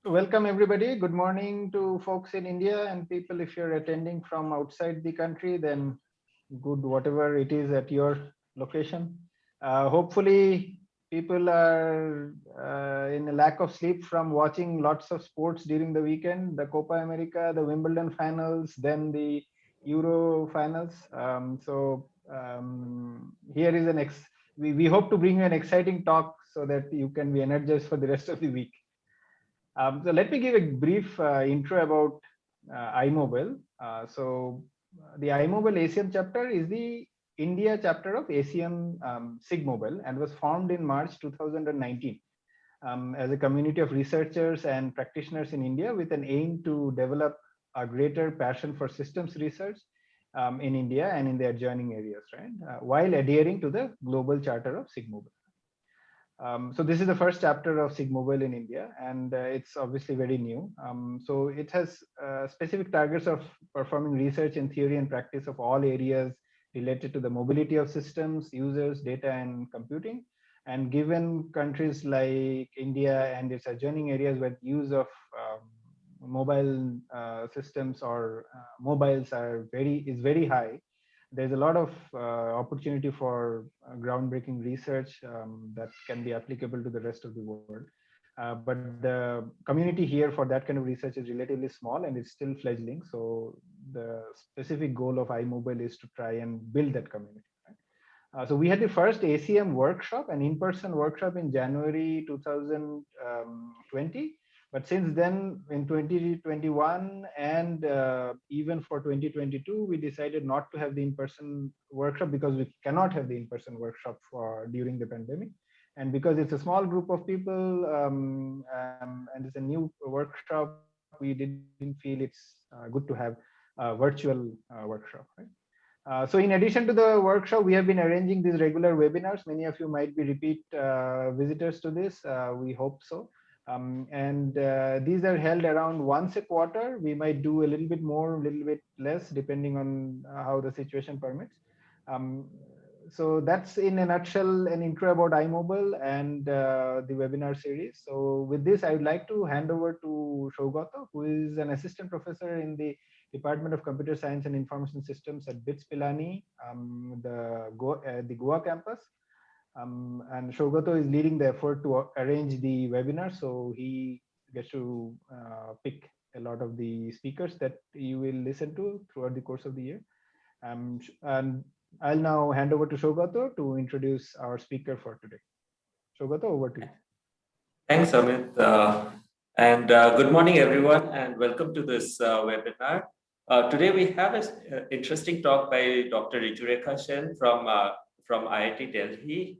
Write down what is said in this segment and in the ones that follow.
Welcome everybody. Good morning to folks in India and people if you're attending from outside the country, then good whatever it is at your location. Hopefully people are in a lack of sleep from watching lots of sports during the weekend, the Copa America, the Wimbledon finals, then the Euro finals. Here is we hope to bring you an exciting talk so that you can be energized for the rest of the week. So let me give a brief intro about iMobile. The iMobile ASEAN chapter is the India chapter of ASEAN SIGMobile and was formed in March 2019 as a community of researchers and practitioners in India with an aim to develop a greater passion for systems research in India and in the adjoining areas, right? While adhering to the global charter of SIGMobile. So this is the first chapter of SIGMobile in India, and it's obviously very new. So it has specific targets of performing research in theory and practice of all areas related to the mobility of systems, users, data, and computing. And given countries like India and its adjoining areas where use of mobile systems or mobiles is very high, there's a lot of opportunity for groundbreaking research that can be applicable to the rest of the world. But the community here for that kind of research is relatively small and it's still fledgling. So the specific goal of iMobile is to try and build that community. So we had the first ACM workshop, an in-person workshop in January 2020. But since then, in 2021 and even for 2022, we decided not to have the in-person workshop because we cannot have the in-person workshop during the pandemic. And because it's a small group of people and it's a new workshop, we didn't feel it's good to have a virtual workshop. Right? So in addition to the workshop, we have been arranging these regular webinars. Many of you might be repeat visitors to this. We hope so. And these are held around once a quarter. We might do a little bit more, a little bit less, depending on how the situation permits. Um, so that's in a nutshell an intro about iMobile and the webinar series. So with this, I would like to hand over to Shogato, who is an assistant professor in the Department of Computer Science and Information Systems at BITS Pilani, the Goa campus. And Shogato is leading the effort to arrange the webinar. So he gets to pick a lot of the speakers that you will listen to throughout the course of the year. And I'll now hand over to Shogato to introduce our speaker for today. Shogato, over to you. Thanks, Amit. And good morning, everyone, and welcome to this webinar. Today, we have an interesting talk by Dr. Rijurekha Sen from IIT Delhi.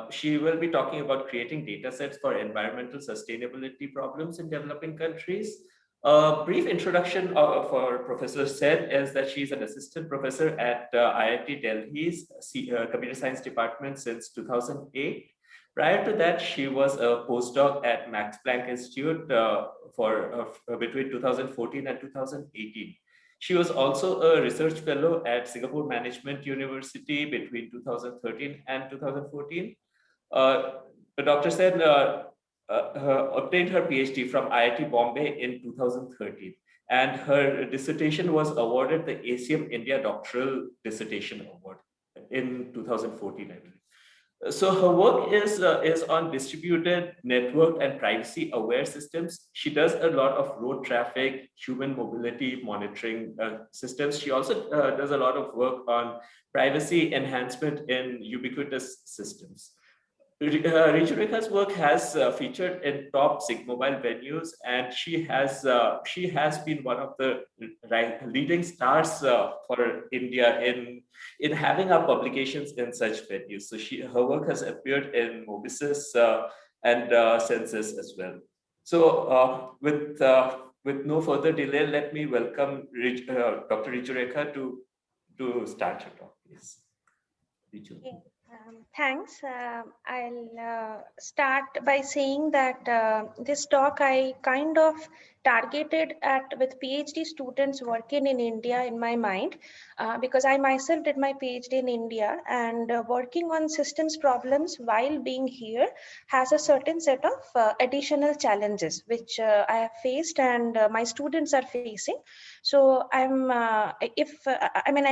She will be talking about creating data sets for environmental sustainability problems in developing countries. A brief introduction for Professor Sen is that she's an assistant professor at IIT Delhi's Computer Science Department since 2008. Prior to that, she was a postdoc at Max Planck Institute between 2014 and 2018. She was also a research fellow at Singapore Management University between 2013 and 2014. Dr. Sen obtained her PhD from IIT Bombay in 2013, and her dissertation was awarded the ACM India Doctoral Dissertation Award in 2014, I believe. So her work is on distributed, networked, and privacy-aware systems. She does a lot of road traffic, human mobility monitoring systems. She also does a lot of work on privacy enhancement in ubiquitous systems. Rijurekha's work has featured in top SIGMobile venues, and she has been one of the leading stars for India in having our publications in such venues. So her work has appeared in Mobisys and Census as well. So with no further delay, let me welcome Dr. Rijurekha to start your talk, please. Riju. Thanks. I'll start by saying that this talk I kind of targeted at with PhD students working in India in my mind, because I myself did my PhD in India, and working on systems problems while being here has a certain set of additional challenges which I have faced and my students are facing. So I'll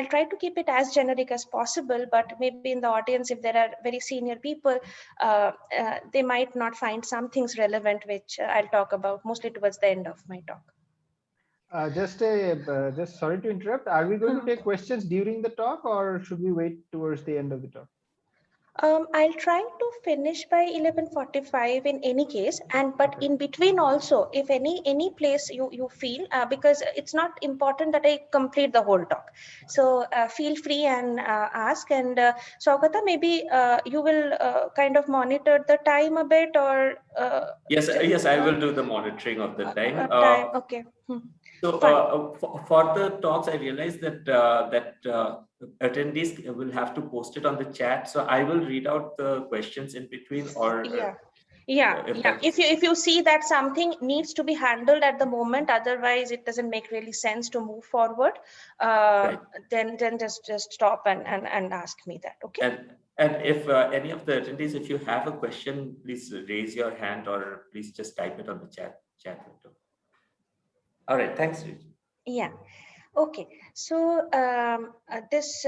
try to keep it as generic as possible, but maybe in the audience, if there are very senior people, they might not find some things relevant, which I'll talk about mostly towards the end of my talk. Just sorry to interrupt. Are we going to take questions during the talk, or should we wait towards the end of the talk? I'll try to finish by 11:45 in any case, but in between also, if any place you feel, because it's not important that I complete the whole talk, so feel free and ask. And Saugata, maybe you will kind of monitor the time a bit, or yes, I will do the monitoring of the time. Time, okay. So for the talks, I realized that attendees will have to post it on the chat. So I will read out the questions in between, or If you see that something needs to be handled at the moment, otherwise it doesn't make really sense to move forward, right. then just stop and ask me that. Okay. And if any of the attendees, if you have a question, please raise your hand, or please just type it on the chat window. All right, thanks, Rich. Yeah. Okay, so this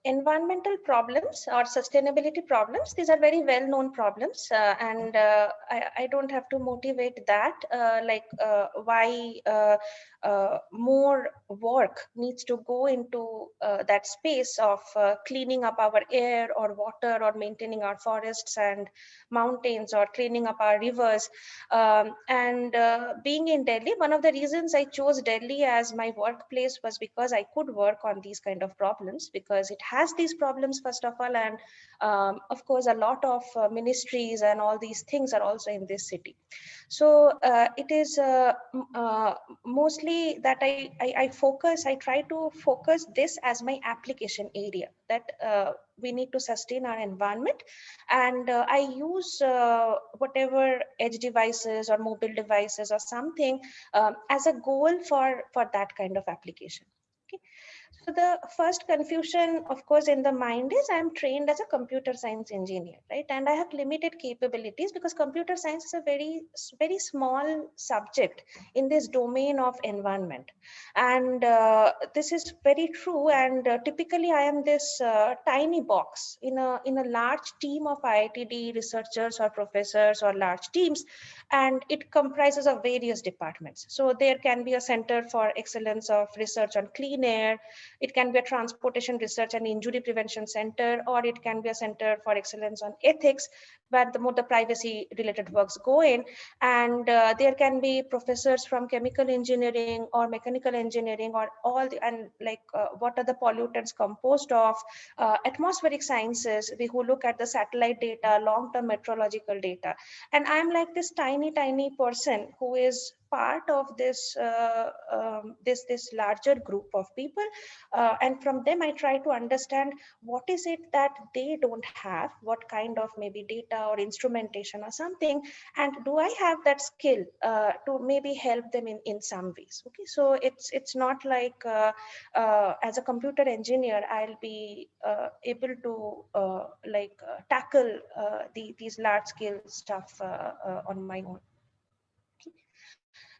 environmental problems or sustainability problems, these are very well-known problems, and I don't have to motivate that, why more work needs to go into that space of cleaning up our air or water, or maintaining our forests and mountains, or cleaning up our rivers. Being in Delhi, one of the reasons I chose Delhi as my workplace was because I could work on these kind of problems, because it has these problems first of all, and of course a lot of ministries and all these things are also in this city. So it is mostly that I try to focus this as my application area, that we need to sustain our environment, and I use whatever edge devices or mobile devices or something as a goal for that kind of application. Okay. So the first confusion, of course, in the mind is I'm trained as a computer science engineer, right? And I have limited capabilities because computer science is a very small subject in this domain of environment. And this is very true. And typically I am this tiny box in a large team of IITD researchers or professors or large teams, and it comprises of various departments. So there can be a center for excellence of research on clean air. It can be a transportation research and injury prevention center, or it can be a center for excellence on ethics, where the more the privacy related works go in. And there can be professors from chemical engineering or mechanical engineering, or all the, and what are the pollutants composed of, atmospheric sciences, who look at the satellite data, long-term meteorological data. And I'm like this tiny person who is part of this this larger group of people, and from them I try to understand what is it that they don't have, what kind of maybe data or instrumentation or something, and do I have that skill to maybe help them in some ways. Okay, so it's not like as a computer engineer I'll be able to tackle these large scale stuff on my own.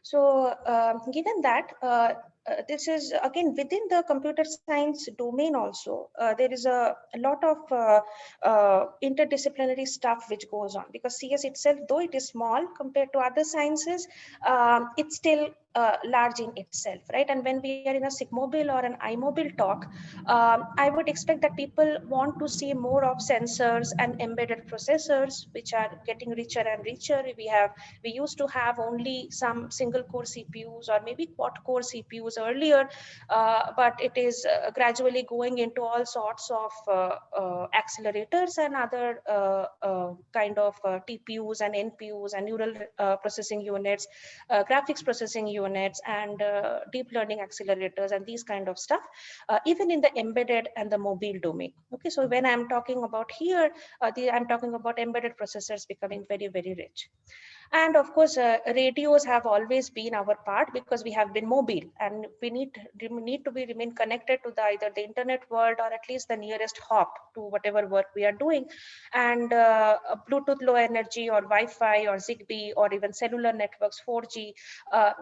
So given that, this is again within the computer science domain also, there is a lot of interdisciplinary stuff which goes on, because CS itself, though it is small compared to other sciences, it's still large in itself, right? And when we are in a SIGMOBIL or an iMobile talk, I would expect that people want to see more of sensors and embedded processors, which are getting richer and richer. We used to have only some single core CPUs or maybe quad core CPUs earlier, but it is gradually going into all sorts of accelerators and other kind of TPUs and NPUs and neural processing units, graphics processing units, and deep learning accelerators, and these kind of stuff, even in the embedded and the mobile domain. Okay, so when I'm talking about here, I'm talking about embedded processors becoming very rich. And of course, radios have always been our part because we have been mobile, and we need to be remain connected to either the internet world or at least the nearest hop to whatever work we are doing. And Bluetooth low energy or Wi-Fi or Zigbee or even cellular networks, 4G,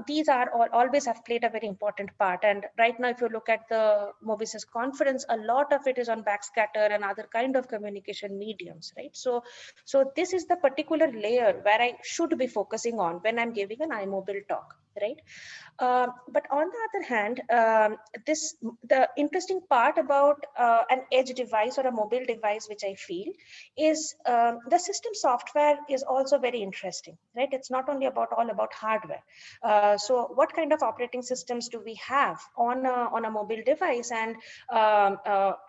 these are always have played a very important part. And right now, if you look at the Mobisys conference, a lot of it is on backscatter and other kind of communication mediums, right? So this is the particular layer where I should be focusing on when I'm giving an iMobile talk, right? But on the other hand, the interesting part about an edge device or a mobile device, which I feel, is the system software is also very interesting, right? It's not only all about hardware. So what kind of operating systems do we have on a mobile device, and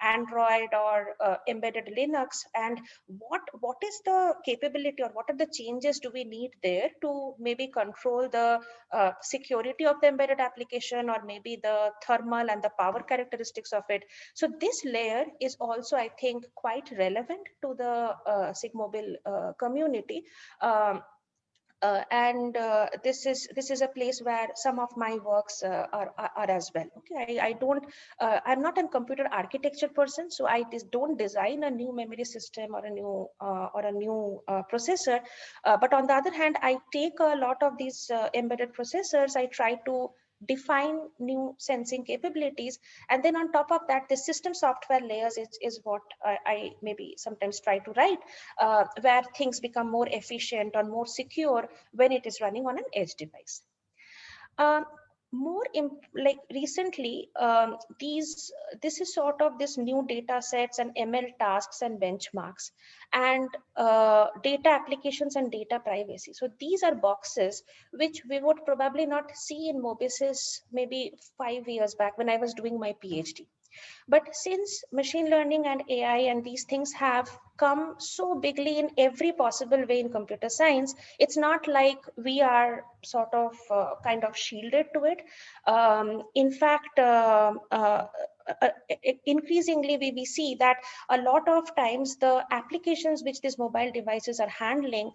Android or embedded Linux, and what is the capability or what are the changes do we need there to maybe control the security of the embedded application, or maybe the thermal and the power characteristics of it. So this layer is also, I think, quite relevant to the SIGMOBIL community. And this is a place where some of my works are as well. Okay, I don't I'm not a computer architecture person, so I don't design a new memory system or a new processor. But on the other hand, I take a lot of these embedded processors. I try to define new sensing capabilities, and then on top of that, the system software layers is what I maybe sometimes try to write, where things become more efficient or more secure when it is running on an edge device. Like recently, this is sort of this new data sets and ML tasks and benchmarks, and data applications and data privacy. So these are boxes which we would probably not see in Mobisys maybe 5 years back when I was doing my PhD. But since machine learning and AI and these things have come so bigly in every possible way in computer science, it's not like we are sort of kind of shielded to it. In fact, increasingly we see that a lot of times the applications which these mobile devices are handling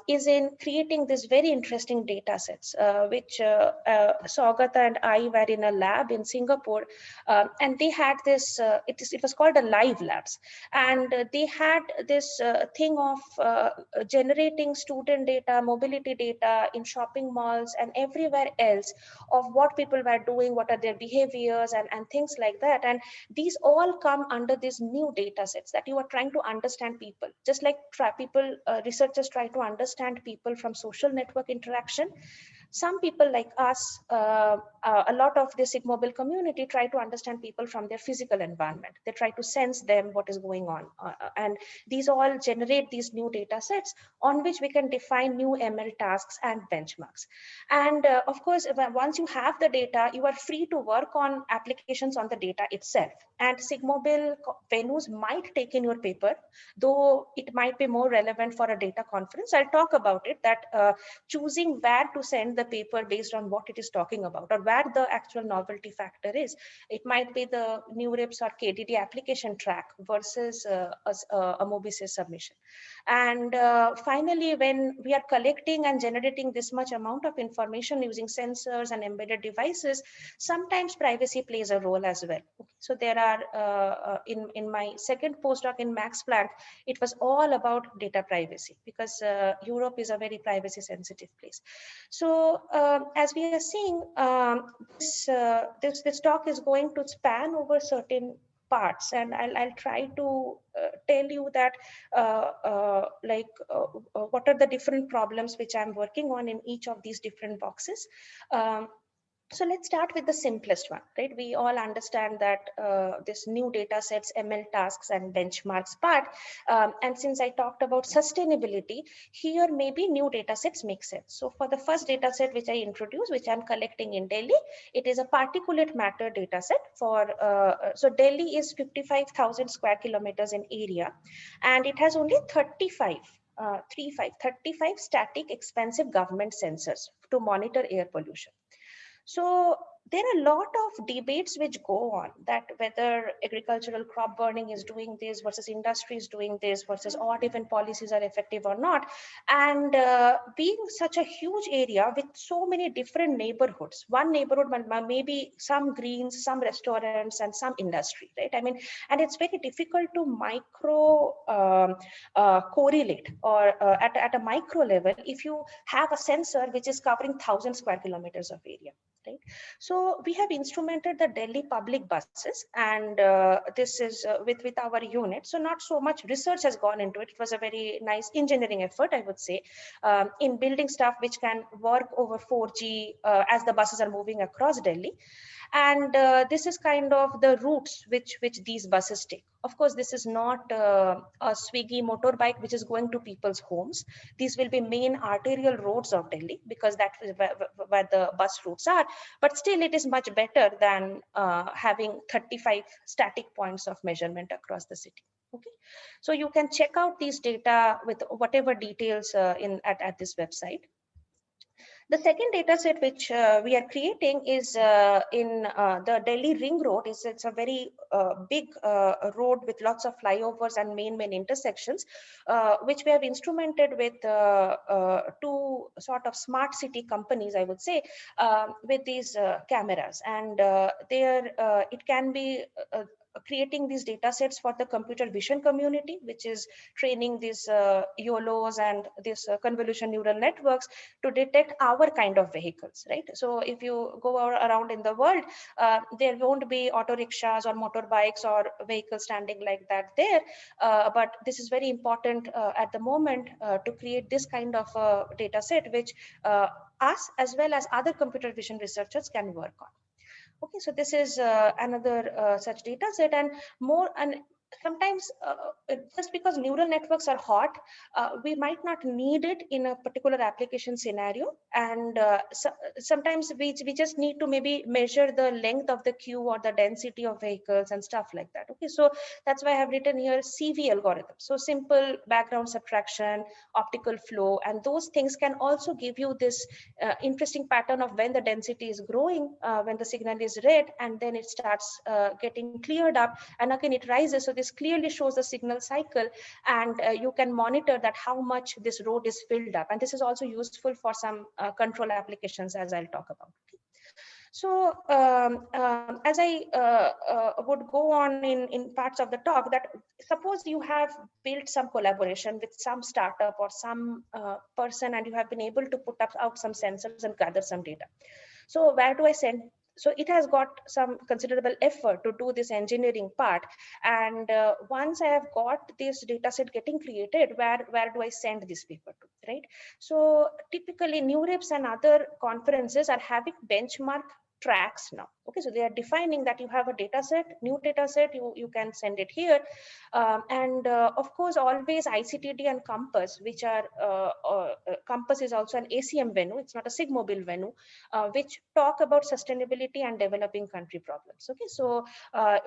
is in creating this very interesting data sets, which Saugata and I were in a lab in Singapore, and they had this, it was called a live labs, and they had this thing of generating student data, mobility data in shopping malls and everywhere else, of what people were doing, what are their behaviors, and things like that. And these all come under these new data sets that you are trying to understand people, just like researchers try to understand people from social network interaction. Some people like us, a lot of the SIGMOBIL community try to understand people from their physical environment. They try to sense them, what is going on. And these all generate these new data sets on which we can define new ML tasks and benchmarks. And of course, once you have the data, you are free to work on applications on the data itself. And SIGMOBIL venues might take in your paper, though it might be more relevant for a data conference. I'll talk about it, that choosing where to send the paper based on what it is talking about, or where the actual novelty factor is. It might be the NeurIPS or KDD application track versus a Mobisys submission. And finally, when we are collecting and generating this much amount of information using sensors and embedded devices, sometimes privacy plays a role as well. So there are, in my second postdoc in Max Planck, it was all about data privacy, because Europe is a very privacy sensitive place. So as we are seeing, this talk is going to span over certain parts, and I'll try to tell you that what are the different problems which I'm working on in each of these different boxes. So let's start with the simplest one, right? We all understand that this new data sets, ML tasks and benchmarks part. And since I talked about sustainability, here maybe new data sets make sense. So for the first data set which I introduced, which I'm collecting in Delhi, it is a particulate matter data set for, so Delhi is 55,000 square kilometers in area, and it has only 35 static expensive government sensors to monitor air pollution. So there are a lot of debates which go on that whether agricultural crop burning is doing this versus industry is doing this versus odd even policies are effective or not. And being such a huge area with so many different neighborhoods, one neighborhood maybe some greens, some restaurants, and some industry, right? I mean, and it's very difficult to micro correlate or at a micro level if you have a sensor which is covering 1,000 square kilometers of area, right? So we have instrumented the Delhi public buses, and this is with our unit. So not so much research has gone into it. It was a very nice engineering effort, I would say, in building stuff which can work over 4G as the buses are moving across Delhi. And this is kind of the routes which these buses take. Of course, this is not a Swiggy motorbike which is going to people's homes. These will be main arterial roads of Delhi because that is where the bus routes are. But still, it is much better than having 35 static points of measurement across the city. Okay, so you can check out these data with whatever details at this website. The second data set which we are creating is in the Delhi Ring Road. It's a very big road with lots of flyovers and main intersections, which we have instrumented with two sort of smart city companies, I would say, with these cameras. And it can be creating these data sets for the computer vision community, which is training these YOLOs and these convolution neural networks to detect our kind of vehicles, right? So if you go around in the world, there won't be auto rickshaws or motorbikes or vehicles standing like that there. But this is very important at the moment to create this kind of data set, which us as well as other computer vision researchers can work on. Okay, so this is another such data set, and sometimes just because neural networks are hot, we might not need it in a particular application scenario. And sometimes we just need to maybe measure the length of the queue or the density of vehicles and stuff like that. Okay, so that's why I have written here CV algorithm. So simple background subtraction, optical flow, and those things can also give you this interesting pattern of when the density is growing, when the signal is red, and then it starts getting cleared up, and again it rises. So this clearly shows the signal cycle, and you can monitor that how much this road is filled up. And this is also useful for some control applications, as I'll talk about. So as I would go on in parts of the talk, that suppose you have built some collaboration with some startup or some person, and you have been able to put out some sensors and gather some data. So where do I send? So it has got some considerable effort to do this engineering part. And once I have got this data set getting created, where do I send this paper to, right? So typically NeurIPS and other conferences are having benchmark tracks now. Okay, so they are defining that you have a data set, new data set, you can send it here. And of course, always ICTD and Compass, which are, Compass is also an ACM venue, it's not a SIGMOBIL venue, which talk about sustainability and developing country problems. Okay, so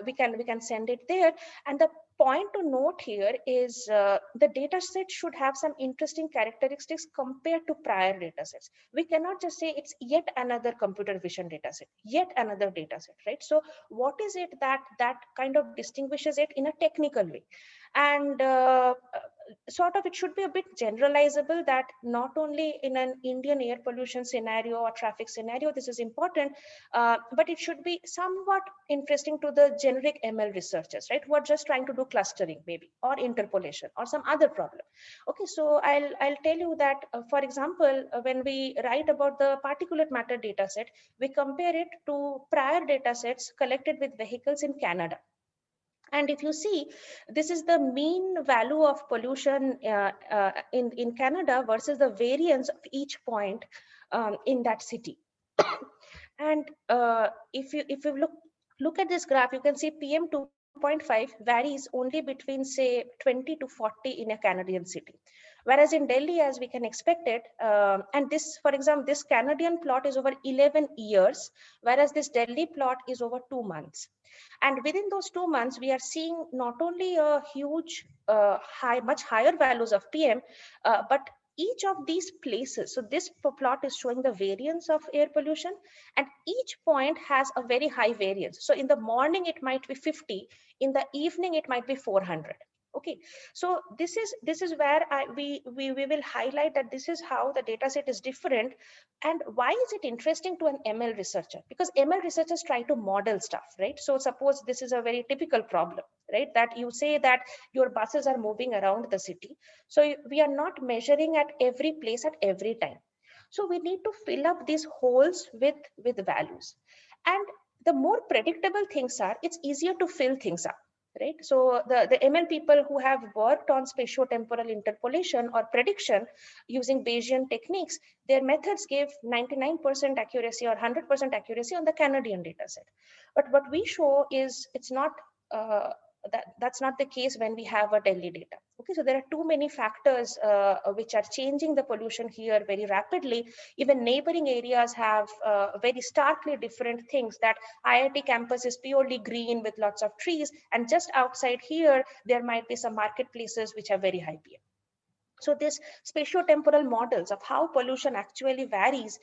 we can send it there. And the point to note here is the data set should have some interesting characteristics compared to prior data sets. We cannot just say it's yet another computer vision data set, yet another data set, right? So what is it that kind of distinguishes it in a technical way? And sort of it should be a bit generalizable, that not only in an Indian air pollution scenario or traffic scenario this is important, but it should be somewhat interesting to the generic ML researchers, right, who are just trying to do clustering maybe, or interpolation, or some other problem. Okay, so I'll tell you that, for example, when we write about the particulate matter data set, we compare it to prior data sets collected with vehicles in Canada. And if you see, this is the mean value of pollution in Canada versus the variance of each point in that city. And if you look at this graph, you can see PM 2.5 varies only between, say, 20 to 40 in a Canadian city. Whereas in Delhi, as we can expect it, and this, for example, this Canadian plot is over 11 years, whereas this Delhi plot is over 2 months. And within those 2 months, we are seeing not only a huge, much higher values of PM, but each of these places, so this plot is showing the variance of air pollution, and each point has a very high variance. So in the morning it might be 50, in the evening it might be 400. Okay, so this is where we will highlight that this is how the data set is different. And why is it interesting to an ML researcher? Because ML researchers try to model stuff, right? So suppose this is a very typical problem, right? That you say that your buses are moving around the city. So we are not measuring at every place at every time. So we need to fill up these holes with values. And the more predictable things are, it's easier to fill things up, right? So the ML people who have worked on spatiotemporal interpolation or prediction using Bayesian techniques, their methods give 99% accuracy or 100% accuracy on the Canadian data set. But what we show is it's not, that's not the case when we have a Delhi data. Okay, so there are too many factors which are changing the pollution here very rapidly. Even neighboring areas have very starkly different things, that IIT campus is purely green with lots of trees, and just outside here, there might be some marketplaces which have very high PM. So this spatiotemporal models of how pollution actually varies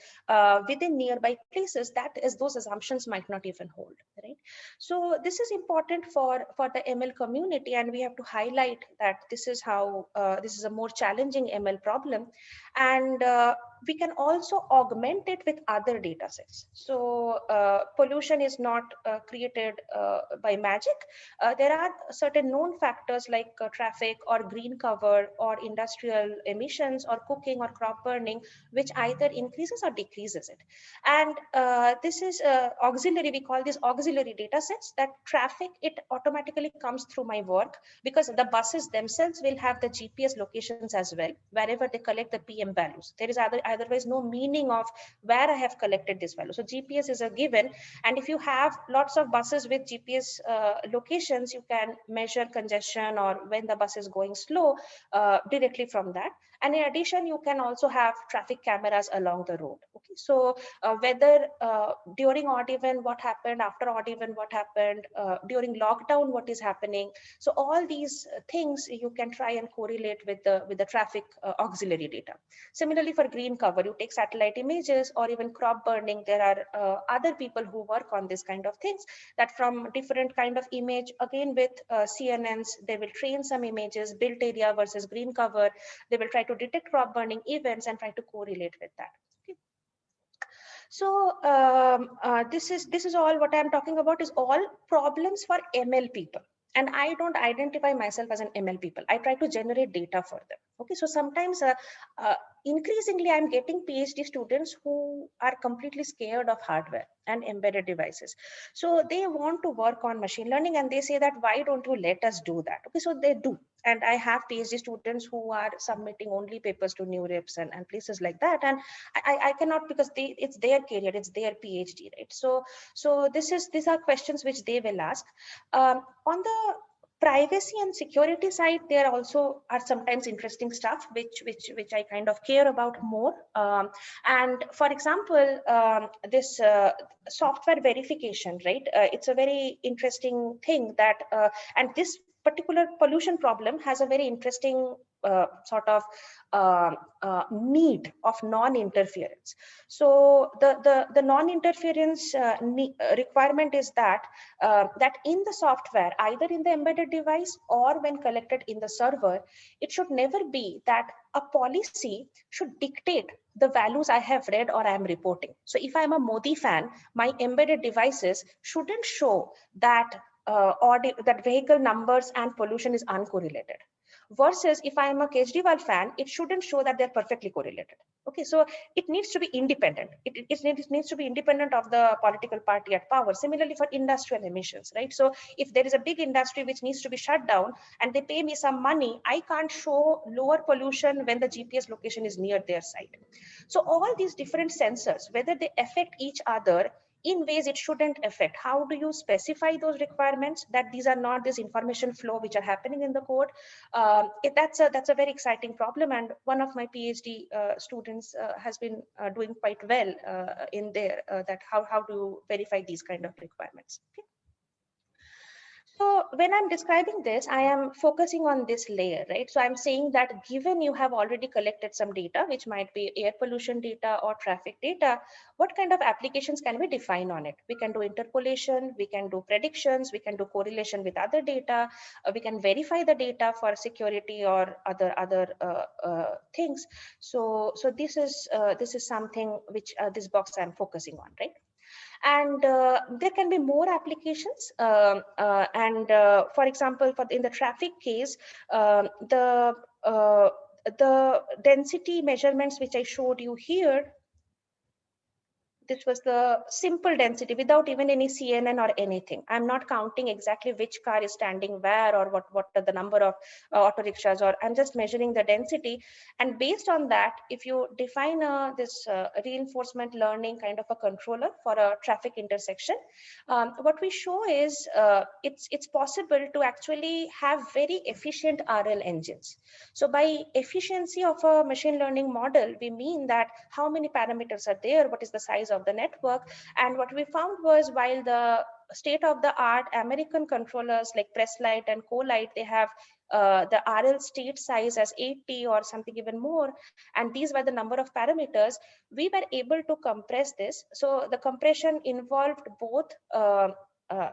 within nearby places, that is, those assumptions might not even hold, right? So this is important for the ML community, and we have to highlight that this is how this is a more challenging ML problem, and we can also augment it with other data sets. So pollution is not created by magic. There are certain known factors like traffic or green cover or industrial emissions or cooking or crop burning, which either increases or decreases it. And this is auxiliary, we call these auxiliary data sets. That traffic, it automatically comes through my work, because the buses themselves will have the GPS locations as well, wherever they collect the PM values. There is otherwise no meaning of where I have collected this value. So GPS is a given, and if you have lots of buses with GPS locations, you can measure congestion or when the bus is going slow directly from that. And in addition, you can also have traffic cameras along the road. Okay, so whether during odd even what happened, after odd even what happened, during lockdown what is happening. So all these things you can try and correlate with the traffic auxiliary data. Similarly, for green cover, you take satellite images, or even crop burning. There are other people who work on this kind of things, that from different kind of image, again with CNNs, they will train some images, built area versus green cover. They will try to detect crop burning events and try to correlate with that. Okay. So this is all what I'm talking about, is all problems for ML people. And I don't identify myself as an ML people. I try to generate data for them. Okay, so sometimes increasingly I'm getting PhD students who are completely scared of hardware and embedded devices. So they want to work on machine learning, and they say that, why don't you let us do that? Okay, so they do. And I have PhD students who are submitting only papers to NeurIPS and places like that. And I cannot, because it's their career, it's their PhD, right? So these are questions which they will ask. On the privacy and security side, there also are sometimes interesting stuff which I kind of care about more. And for example, this software verification, right? It's a very interesting thing that, and this particular pollution problem has a very interesting sort of need of non-interference. So the non-interference requirement is that that in the software, either in the embedded device or when collected in the server, it should never be that a policy should dictate the values I have read or I am reporting. So if I'm a Modi fan, my embedded devices shouldn't show that that vehicle numbers and pollution is uncorrelated. Versus if I am a Kejriwal fan, it shouldn't show that they're perfectly correlated. Okay, so it needs to be independent. It needs to be independent of the political party at power. Similarly for industrial emissions, right? So if there is a big industry which needs to be shut down and they pay me some money, I can't show lower pollution when the GPS location is near their site. So all these different sensors, whether they affect each other in ways it shouldn't affect. How do you specify those requirements that these are not this information flow which are happening in the code? That's a very exciting problem, and one of my PhD students has been doing quite well in there. That how do you verify these kind of requirements? Okay. So when I'm describing this, I am focusing on this layer, right? So I'm saying that given you have already collected some data, which might be air pollution data or traffic data, what kind of applications can we define on it? We can do interpolation, we can do predictions, we can do correlation with other data, we can verify the data for security or other things. So this is something which this box I'm focusing on, right? And there can be more applications, for example, in the traffic case, the density measurements which I showed you here, this was the simple density without even any CNN or anything. I'm not counting exactly which car is standing where or what are the number of auto rickshaws, or I'm just measuring the density. And based on that, if you define this reinforcement learning kind of a controller for a traffic intersection, what we show is it's possible to actually have very efficient RL engines. So by efficiency of a machine learning model, we mean that how many parameters are there, what is the size of the network. And what we found was, while the state of the art American controllers like Presslight and Colite, they have the RL state size as 80 or something even more, and these were the number of parameters, we were able to compress this. So the compression involved both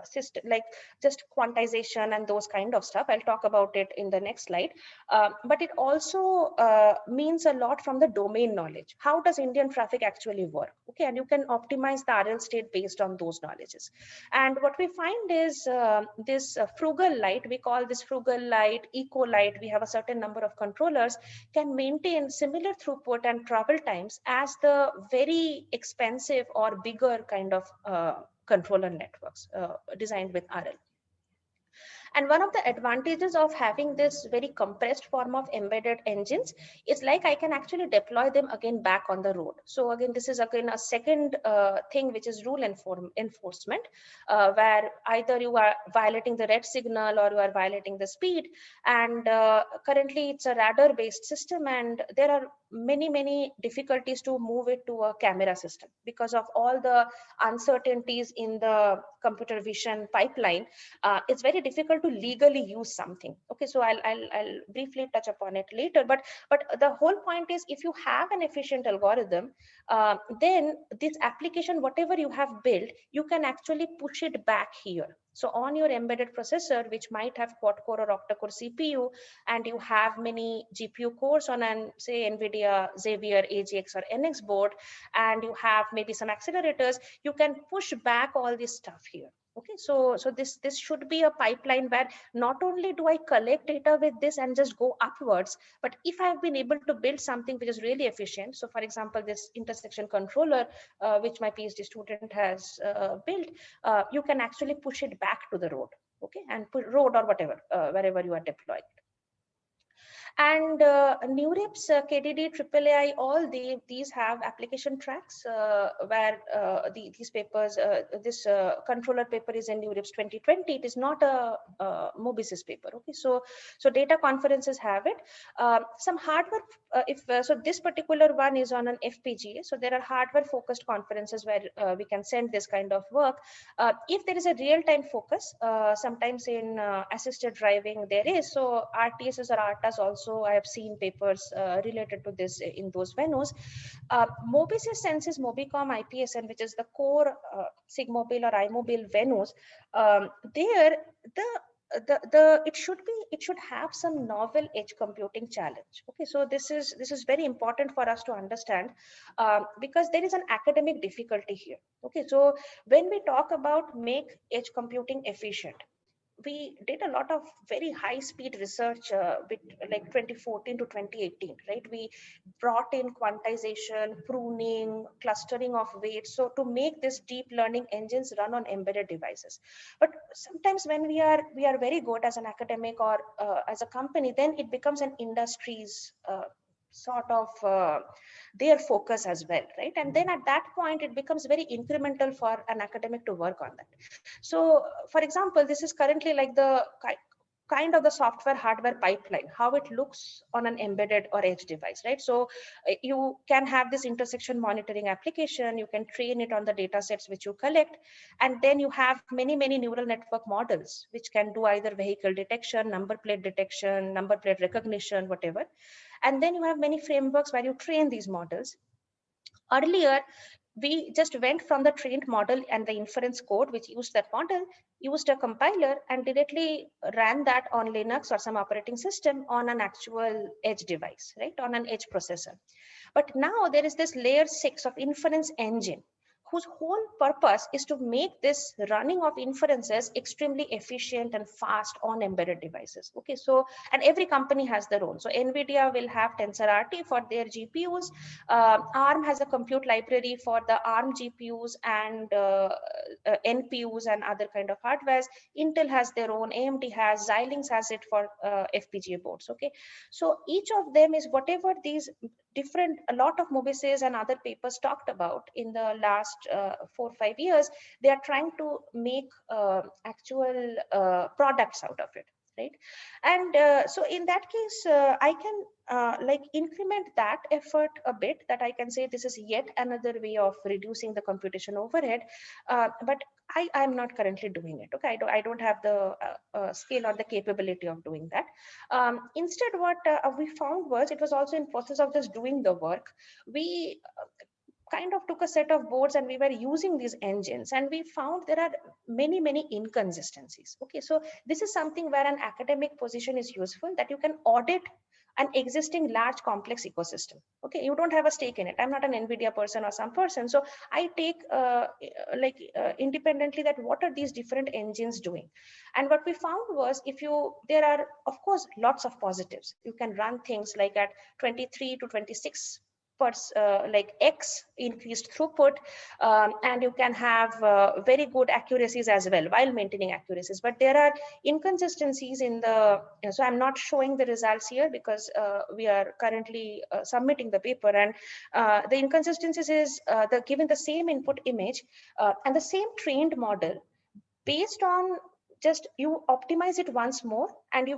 system, like just quantization and those kind of stuff. I'll talk about it in the next slide. But it also means a lot from the domain knowledge. How does Indian traffic actually work? Okay, and you can optimize the RL state based on those knowledges. And what we find is this frugal light, we call this frugal light, eco light, we have a certain number of controllers, can maintain similar throughput and travel times as the very expensive or bigger kind of controller networks designed with RL. And one of the advantages of having this very compressed form of embedded engines is, like, I can actually deploy them again back on the road. So again, this is again a second thing, which is rule enforcement, where either you are violating the red signal or you are violating the speed. And currently it's a radar based system, and there are many difficulties to move it to a camera system because of all the uncertainties in the computer vision pipeline. It's very difficult to legally use something. Okay, so I'll briefly touch upon it later, but the whole point is, if you have an efficient algorithm, then this application, whatever you have built, you can actually push it back here. So on your embedded processor, which might have quad-core or octa-core CPU, and you have many GPU cores on an, say, NVIDIA Xavier AGX or NX board, and you have maybe some accelerators, you can push back all this stuff here. Okay, so this should be a pipeline where not only do I collect data with this and just go upwards, but if I have been able to build something which is really efficient, so for example, this intersection controller, which my PhD student has built, you can actually push it back to the road, okay, and put road or whatever, wherever you are deployed. And NeurIPS, KDD, AAAI, all these have application tracks where these papers, this controller paper is in NeurIPS 2020. It is not a Mobisys paper. Okay, so data conferences have it. Some hardware, so this particular one is on an FPGA. So there are hardware focused conferences where we can send this kind of work. If there is a real-time focus, sometimes in assisted driving there is. So RTSs or RTAs also, I have seen papers related to this in those venues. Mobisys senses Mobicom IPSN, which is the core SIGMOBIL or iMobile venues. There, it should have some novel edge computing challenge. Okay, so this is very important for us to understand, because there is an academic difficulty here. Okay, so when we talk about make edge computing efficient, we did a lot of very high speed research with like 2014 to 2018, right? We brought in quantization, pruning, clustering of weights, so to make this deep learning engines run on embedded devices. But sometimes when we are very good as an academic or as a company, then it becomes an industry's sort of their focus as well, right? And then at that point, it becomes very incremental for an academic to work on that. So, for example, this is currently like the kind of the software hardware pipeline, how it looks on an embedded or edge device, right? So you can have this intersection monitoring application, you can train it on the data sets which you collect, and then you have many neural network models which can do either vehicle detection, number plate detection, number plate recognition, whatever. And then you have many frameworks where you train these models. Earlier, we just went from the trained model and the inference code which used that model, used a compiler and directly ran that on Linux or some operating system on an actual edge device, right, on an edge processor. But now there is this layer 6 of inference engine, whose whole purpose is to make this running of inferences extremely efficient and fast on embedded devices. Okay, so, and every company has their own. So NVIDIA will have TensorRT for their GPUs. ARM has a compute library for the ARM GPUs and NPUs and other kind of hardwares. Intel has their own, AMD has, Xilinx has it for FPGA boards. Okay, so each of them is whatever these different, a lot of Mobises and other papers talked about in the last 4 or 5 years, they are trying to make actual products out of it, right? And so in that case, I can like increment that effort a bit, that I can say this is yet another way of reducing the computation overhead, but I'm not currently doing it. Okay, I don't have the skill or the capability of doing that. Instead, what we found was, it was also in process of just doing the work. We kind of took a set of boards and we were using these engines, and we found there are many inconsistencies. Okay, so this is something where an academic position is useful, that you can audit an existing large complex ecosystem. Okay, you don't have a stake in it. I'm not an NVIDIA person or some person, so I take independently that what are these different engines doing. And what we found was, there are of course lots of positives. You can run things like at 23 to 26 like X increased throughput, and you can have very good accuracies as well while maintaining accuracies. But there are inconsistencies in the, so I'm not showing the results here because we are currently submitting the paper, and the inconsistencies is given the same input image and the same trained model, based on just you optimize it once more, and you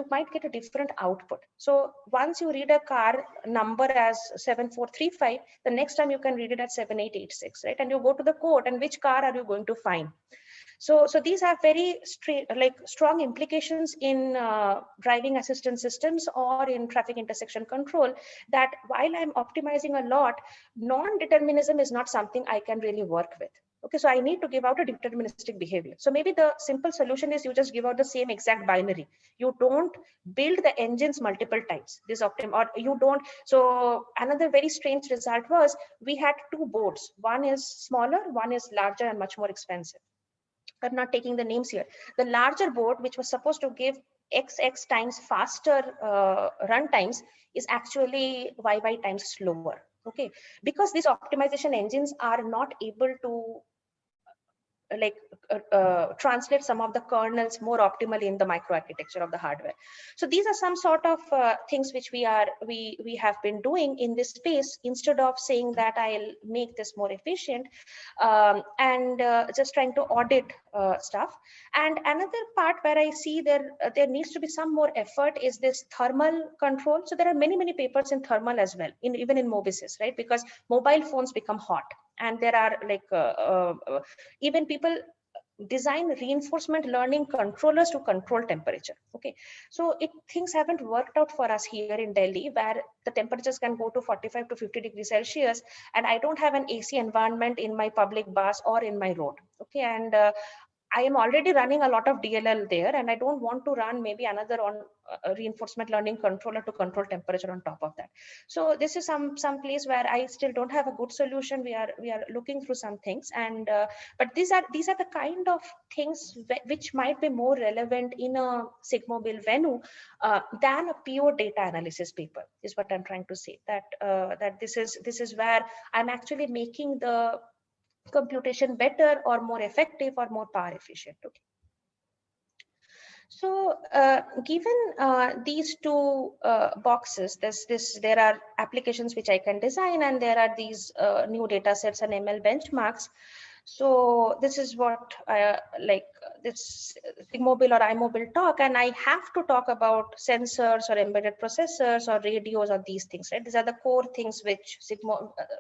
might get a different output. So once you read a car number as 7435, the next time you can read it at 7886, right? And you go to the code, and which car are you going to find? So these have very strong implications in driving assistance systems or in traffic intersection control, that while I'm optimizing a lot, non-determinism is not something I can really work with. Okay, so I need to give out a deterministic behavior. So maybe the simple solution is you just give out the same exact binary. You don't build the engines multiple times. Or you don't. So another very strange result was, we had two boards. One is smaller, one is larger and much more expensive. I'm not taking the names here. The larger board, which was supposed to give XX times faster run times, is actually YY times slower. Okay, because these optimization engines are not able to translate some of the kernels more optimally in the microarchitecture of the hardware. So these are some sort of things which we have been doing in this space, instead of saying that I'll make this more efficient, and just trying to audit stuff. And another part where I see there needs to be some more effort is this thermal control. So there are many papers in thermal as well, even in Mobises, right? Because mobile phones become hot, and there are even people design reinforcement learning controllers to control temperature. Okay, so things haven't worked out for us here in Delhi, where the temperatures can go to 45 to 50 degrees Celsius, and I don't have an AC environment in my public bus or in my road. Okay, and I am already running a lot of DLL there, and I don't want to run maybe another on reinforcement learning controller to control temperature on top of that. So this is some place where I still don't have a good solution. We are looking through some things, and but these are the kind of things which might be more relevant in a SIGMOBIL venue than a pure data analysis paper. Is what I'm trying to say. That this is where I'm actually making the computation better or more effective or more power efficient. Okay. So given these two boxes, there are applications which I can design, and there are these new data sets and ML benchmarks. So this is what this SIGMOBIL or iMobile talk, and I have to talk about sensors or embedded processors or radios or these things, right? These are the core things which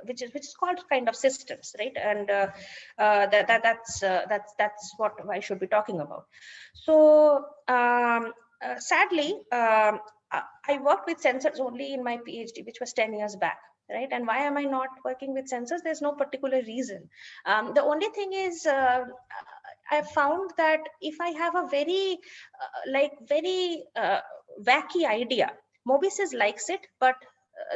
which is called kind of systems, right? And that's what I should be talking about. So sadly, I worked with sensors only in my PhD, which was 10 years back. Right, and why am I not working with sensors? There's no particular reason. The only thing is, I found that if I have a very wacky idea, Mobisys likes it, but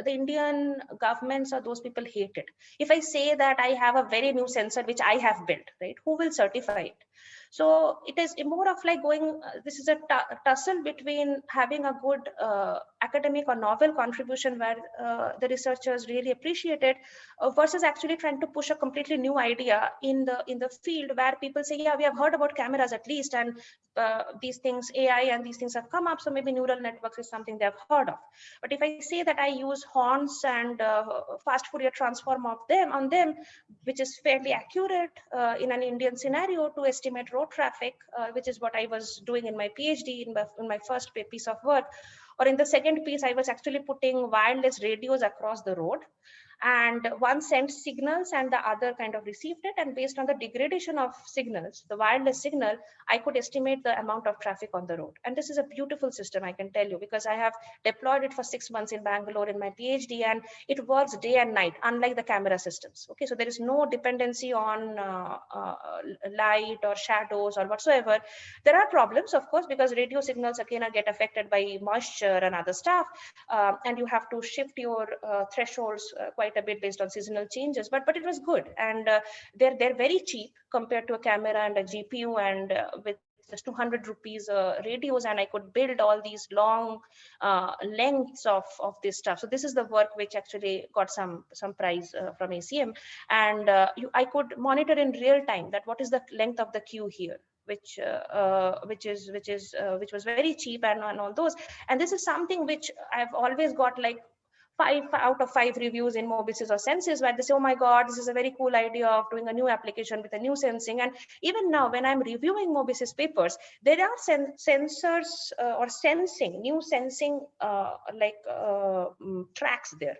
the Indian governments or those people hate it. If I say that I have a very new sensor which I have built, right, who will certify it? So it is more of like going, this is a tussle between having a good academic or novel contribution where the researchers really appreciate it, versus actually trying to push a completely new idea in the field where people say, yeah, we have heard about cameras at least, and these things, AI and these things have come up, so maybe neural networks is something they have heard of. But if I say that I use horns and fast Fourier transform on them, which is fairly accurate in an Indian scenario to estimate road traffic, which is what I was doing in my PhD in my first piece of work, or in the second piece, I was actually putting wireless radios across the road, and one sent signals and the other kind of received it, and based on the degradation of signals, the wireless signal, I could estimate the amount of traffic on the road. And this is a beautiful system, I can tell you, because I have deployed it for 6 months in Bangalore in my PhD, and it works day and night, unlike the camera systems. Okay, so there is no dependency on light or shadows or whatsoever. There are problems, of course, because radio signals again get affected by moisture and other stuff, and you have to shift your thresholds quite a bit based on seasonal changes. But it was good, and they're very cheap compared to a camera and a GPU, and with just 200 rupees radios, and I could build all these long lengths of this stuff. So this is the work which actually got some prize from ACM, and I could monitor in real time that what is the length of the queue here, which was very cheap, and all those. And this is something which I've always got like 5 out of 5 reviews in Mobisys or Sensys, where they say, oh my God, this is a very cool idea of doing a new application with a new sensing. And even now, when I'm reviewing Mobisys papers, there are sensors or sensing, new sensing tracks there.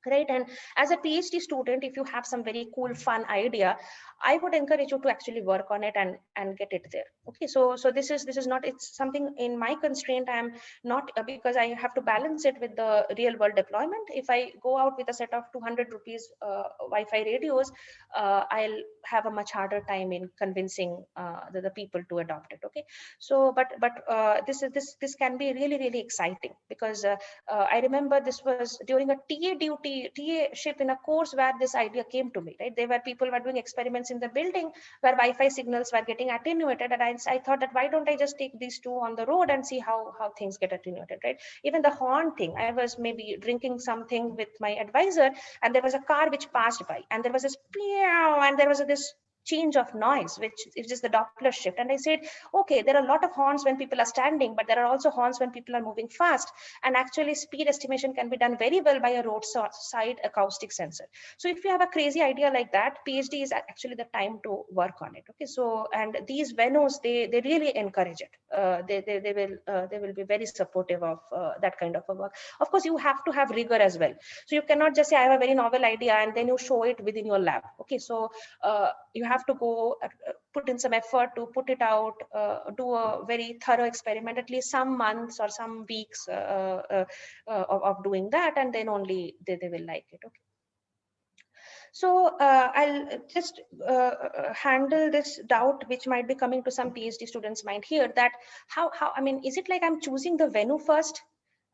Right, and as a PhD student, if you have some very cool, fun idea, I would encourage you to actually work on it and get it there. Okay, so this is not, it's something in my constraint. I'm not, because I have to balance it with the real world deployment. If I go out with a set of 200 rupees Wi-Fi radios, I'll have a much harder time in convincing the people to adopt it. Okay, so but this can be really exciting, because I remember this was during a TA ship in a course where this idea came to me. Right, there were people were doing experiments in the building where Wi-Fi signals were getting attenuated, and I thought that why don't I just take these two on the road and see how things get attenuated. Right, even the horn thing, I was maybe drinking something with my advisor, and there was a car which passed by, and there was this pew, and there was this change of noise, which is just the Doppler shift. And I said, okay, there are a lot of horns when people are standing, but there are also horns when people are moving fast. And actually speed estimation can be done very well by a roadside acoustic sensor. So if you have a crazy idea like that, PhD is actually the time to work on it. Okay, so, and these venues, they really encourage it. They will be very supportive of that kind of a work. Of course, you have to have rigor as well. So you cannot just say, I have a very novel idea, and then you show it within your lab. Okay, so you have to go put in some effort to put it out, do a very thorough experiment, at least some months or some weeks of doing that, and then only they will like it. Okay. So I'll just handle this doubt which might be coming to some PhD students' mind here, that how I mean, is it like I'm choosing the venue first?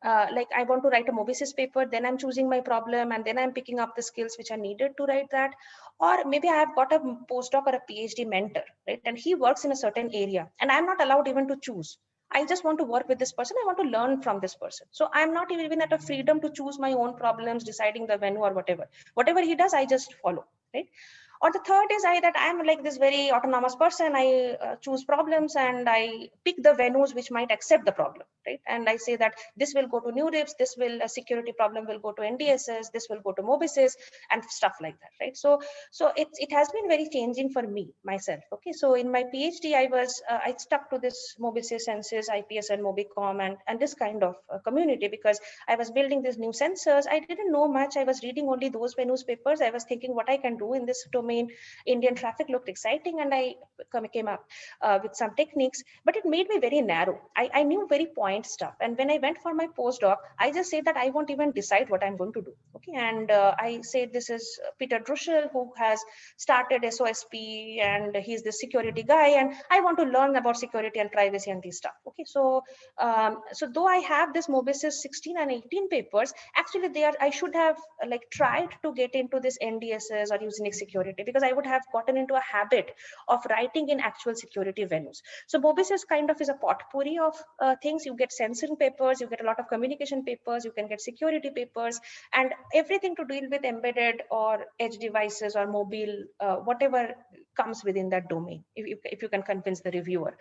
Like I want to write a Mobisys paper, then I'm choosing my problem, and then I'm picking up the skills which are needed to write that. Or maybe I have got a postdoc or a PhD mentor, right? And he works in a certain area, and I'm not allowed even to choose. I just want to work with this person. I want to learn from this person. So I'm not even at a freedom to choose my own problems, deciding the venue or whatever. Whatever he does, I just follow, right? Or the third is that I'm like this very autonomous person. I choose problems and I pick the venues which might accept the problem, right? And I say that this will go to NeurIPS, this will a security problem will go to NDSS, this will go to Mobisys and stuff like that, right? So it has been very changing for me myself. Okay, so in my PhD, I stuck to this Mobisys, Census, IPS, and Mobicom, and this kind of community, because I was building these new sensors. I didn't know much. I was reading only those newspapers. I was thinking what I can do in this domain. Indian traffic looked exciting, and I came up with some techniques, but it made me very narrow. I knew very point stuff, and when I went for my postdoc, I just said that I won't even decide what I'm going to do. Okay, and I said this is Peter Druschel, who has started SOSP, and he's the security guy, and I want to learn about security and privacy and this stuff. Okay, so though I have this Mobisys 16 and 18 papers, actually I should have like tried to get into this NDSS or Usenix security, because I would have gotten into a habit of writing in actual security venues. So Mobisys kind of is a potpourri of things. You get censoring papers, you get a lot of communication papers, you can get security papers, and everything to deal with embedded or edge devices or mobile, whatever comes within that domain, if you can convince the reviewer.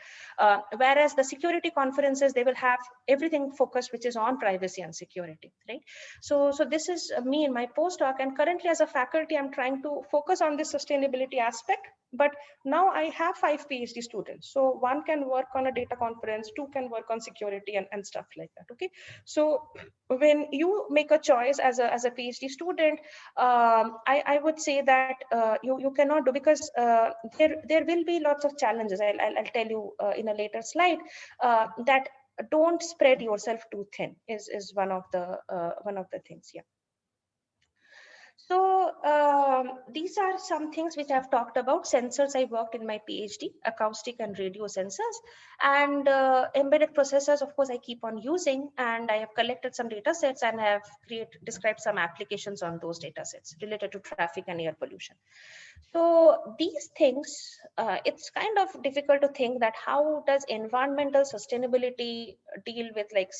Whereas the security conferences, they will have everything focused which is on privacy and security, right? So this is me in my postdoc, and currently as a faculty, I'm trying to focus on this sustainability aspect. But now I have 5 PhD students. So one can work on a data conference, 2 can work on security and stuff like that. Okay. So when you make a choice as a PhD student, I would say that you cannot do, because there will be lots of challenges. I'll tell you in a later slide that don't spread yourself too thin is one of the things. Yeah. So these are some things which I've talked about. Sensors I worked in my PhD, acoustic and radio sensors, and embedded processors, of course, I keep on using, and I have collected some data sets and have described some applications on those data sets related to traffic and air pollution. So these things, it's kind of difficult to think that how does environmental sustainability deal with like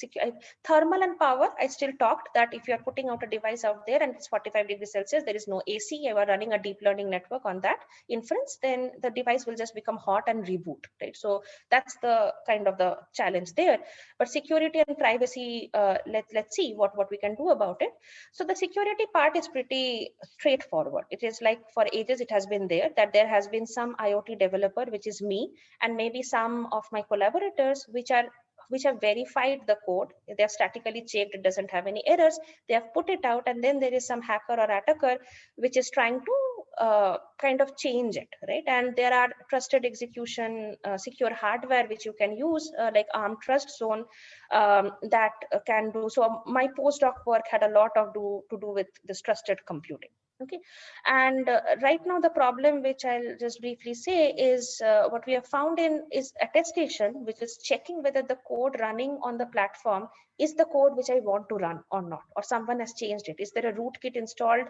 thermal and power. I still talked that if you are putting out a device out there and it's 45 degrees Celsius, there is no AC, you are running a deep learning network on that inference, then the device will just become hot and reboot, right? So that's the kind of the challenge there. But security and privacy, let's see what we can do about it. So the security part is pretty straightforward. It is like for ages it has been there, that there has been some IoT developer, which is me, and maybe some of my collaborators, which have verified the code. They have statically checked it doesn't have any errors. They have put it out, and then there is some hacker or attacker which is trying to kind of change it, right? And there are trusted execution, secure hardware which you can use, like ARM Trust Zone, that can do. So my postdoc work had a lot of to do with this trusted computing. Okay, and right now the problem, which I'll just briefly say, is what we have found is attestation, which is checking whether the code running on the platform is the code which I want to run or not, or someone has changed it. Is there a rootkit installed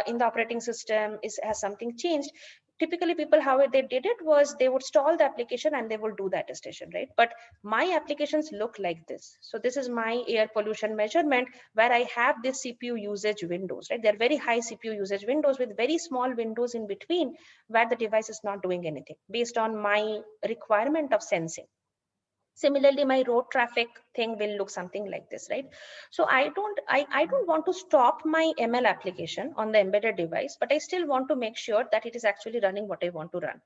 in the operating system? Has something changed? Typically people, how they did it was they would stall the application and they will do the attestation, right? But my applications look like this. So this is my air pollution measurement, where I have this CPU usage windows, right? They're very high CPU usage windows with very small windows in between, where the device is not doing anything based on my requirement of sensing. Similarly, my road traffic thing will look something like this, right? So I don't want to stop my ML application on the embedded device, but I still want to make sure that it is actually running what I want to run.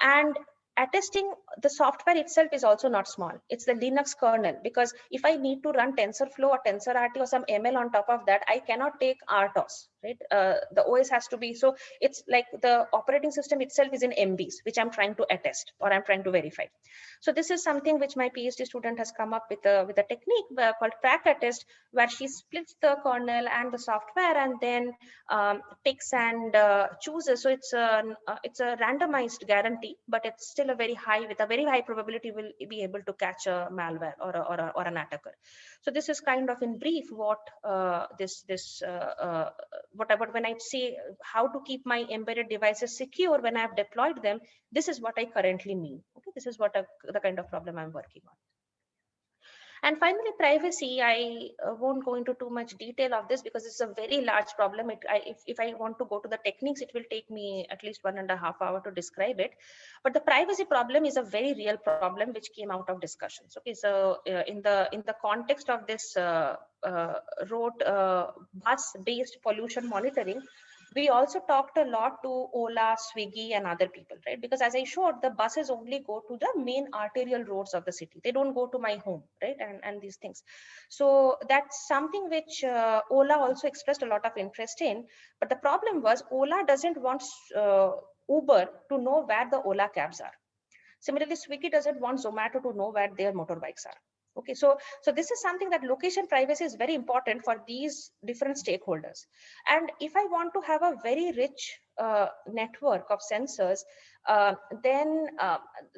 And attesting the software itself is also not small. It's the Linux kernel, because if I need to run TensorFlow or TensorRT or some ML on top of that, I cannot take RTOS, right? The OS has to be, so it's like the operating system itself is in MBs, which I'm trying to attest or I'm trying to verify. So this is something which my PhD student has come up with a technique called track attest, where she splits the kernel and the software and then picks and chooses. So it's a randomized guarantee, but it's still a very high probability will be able to catch a malware or an attacker. So this is kind of in brief what when I say how to keep my embedded devices secure when I've deployed them, this is what I currently mean. Okay, this is what the kind of problem I'm working on. And finally, privacy. I won't go into too much detail of this because it's a very large problem. If I want to go to the techniques, it will take me at least 1.5 hours to describe it. But the privacy problem is a very real problem which came out of discussions. Okay, so in the context of this road bus-based pollution monitoring, we also talked a lot to Ola, Swiggy, and other people, right? Because as I showed, the buses only go to the main arterial roads of the city. They don't go to my home, right? And these things. So that's something which Ola also expressed a lot of interest in. But the problem was Ola doesn't want Uber to know where the Ola cabs are. Similarly, Swiggy doesn't want Zomato to know where their motorbikes are. Okay, so this is something that location privacy is very important for these different stakeholders. And if I want to have a very rich network of sensors, then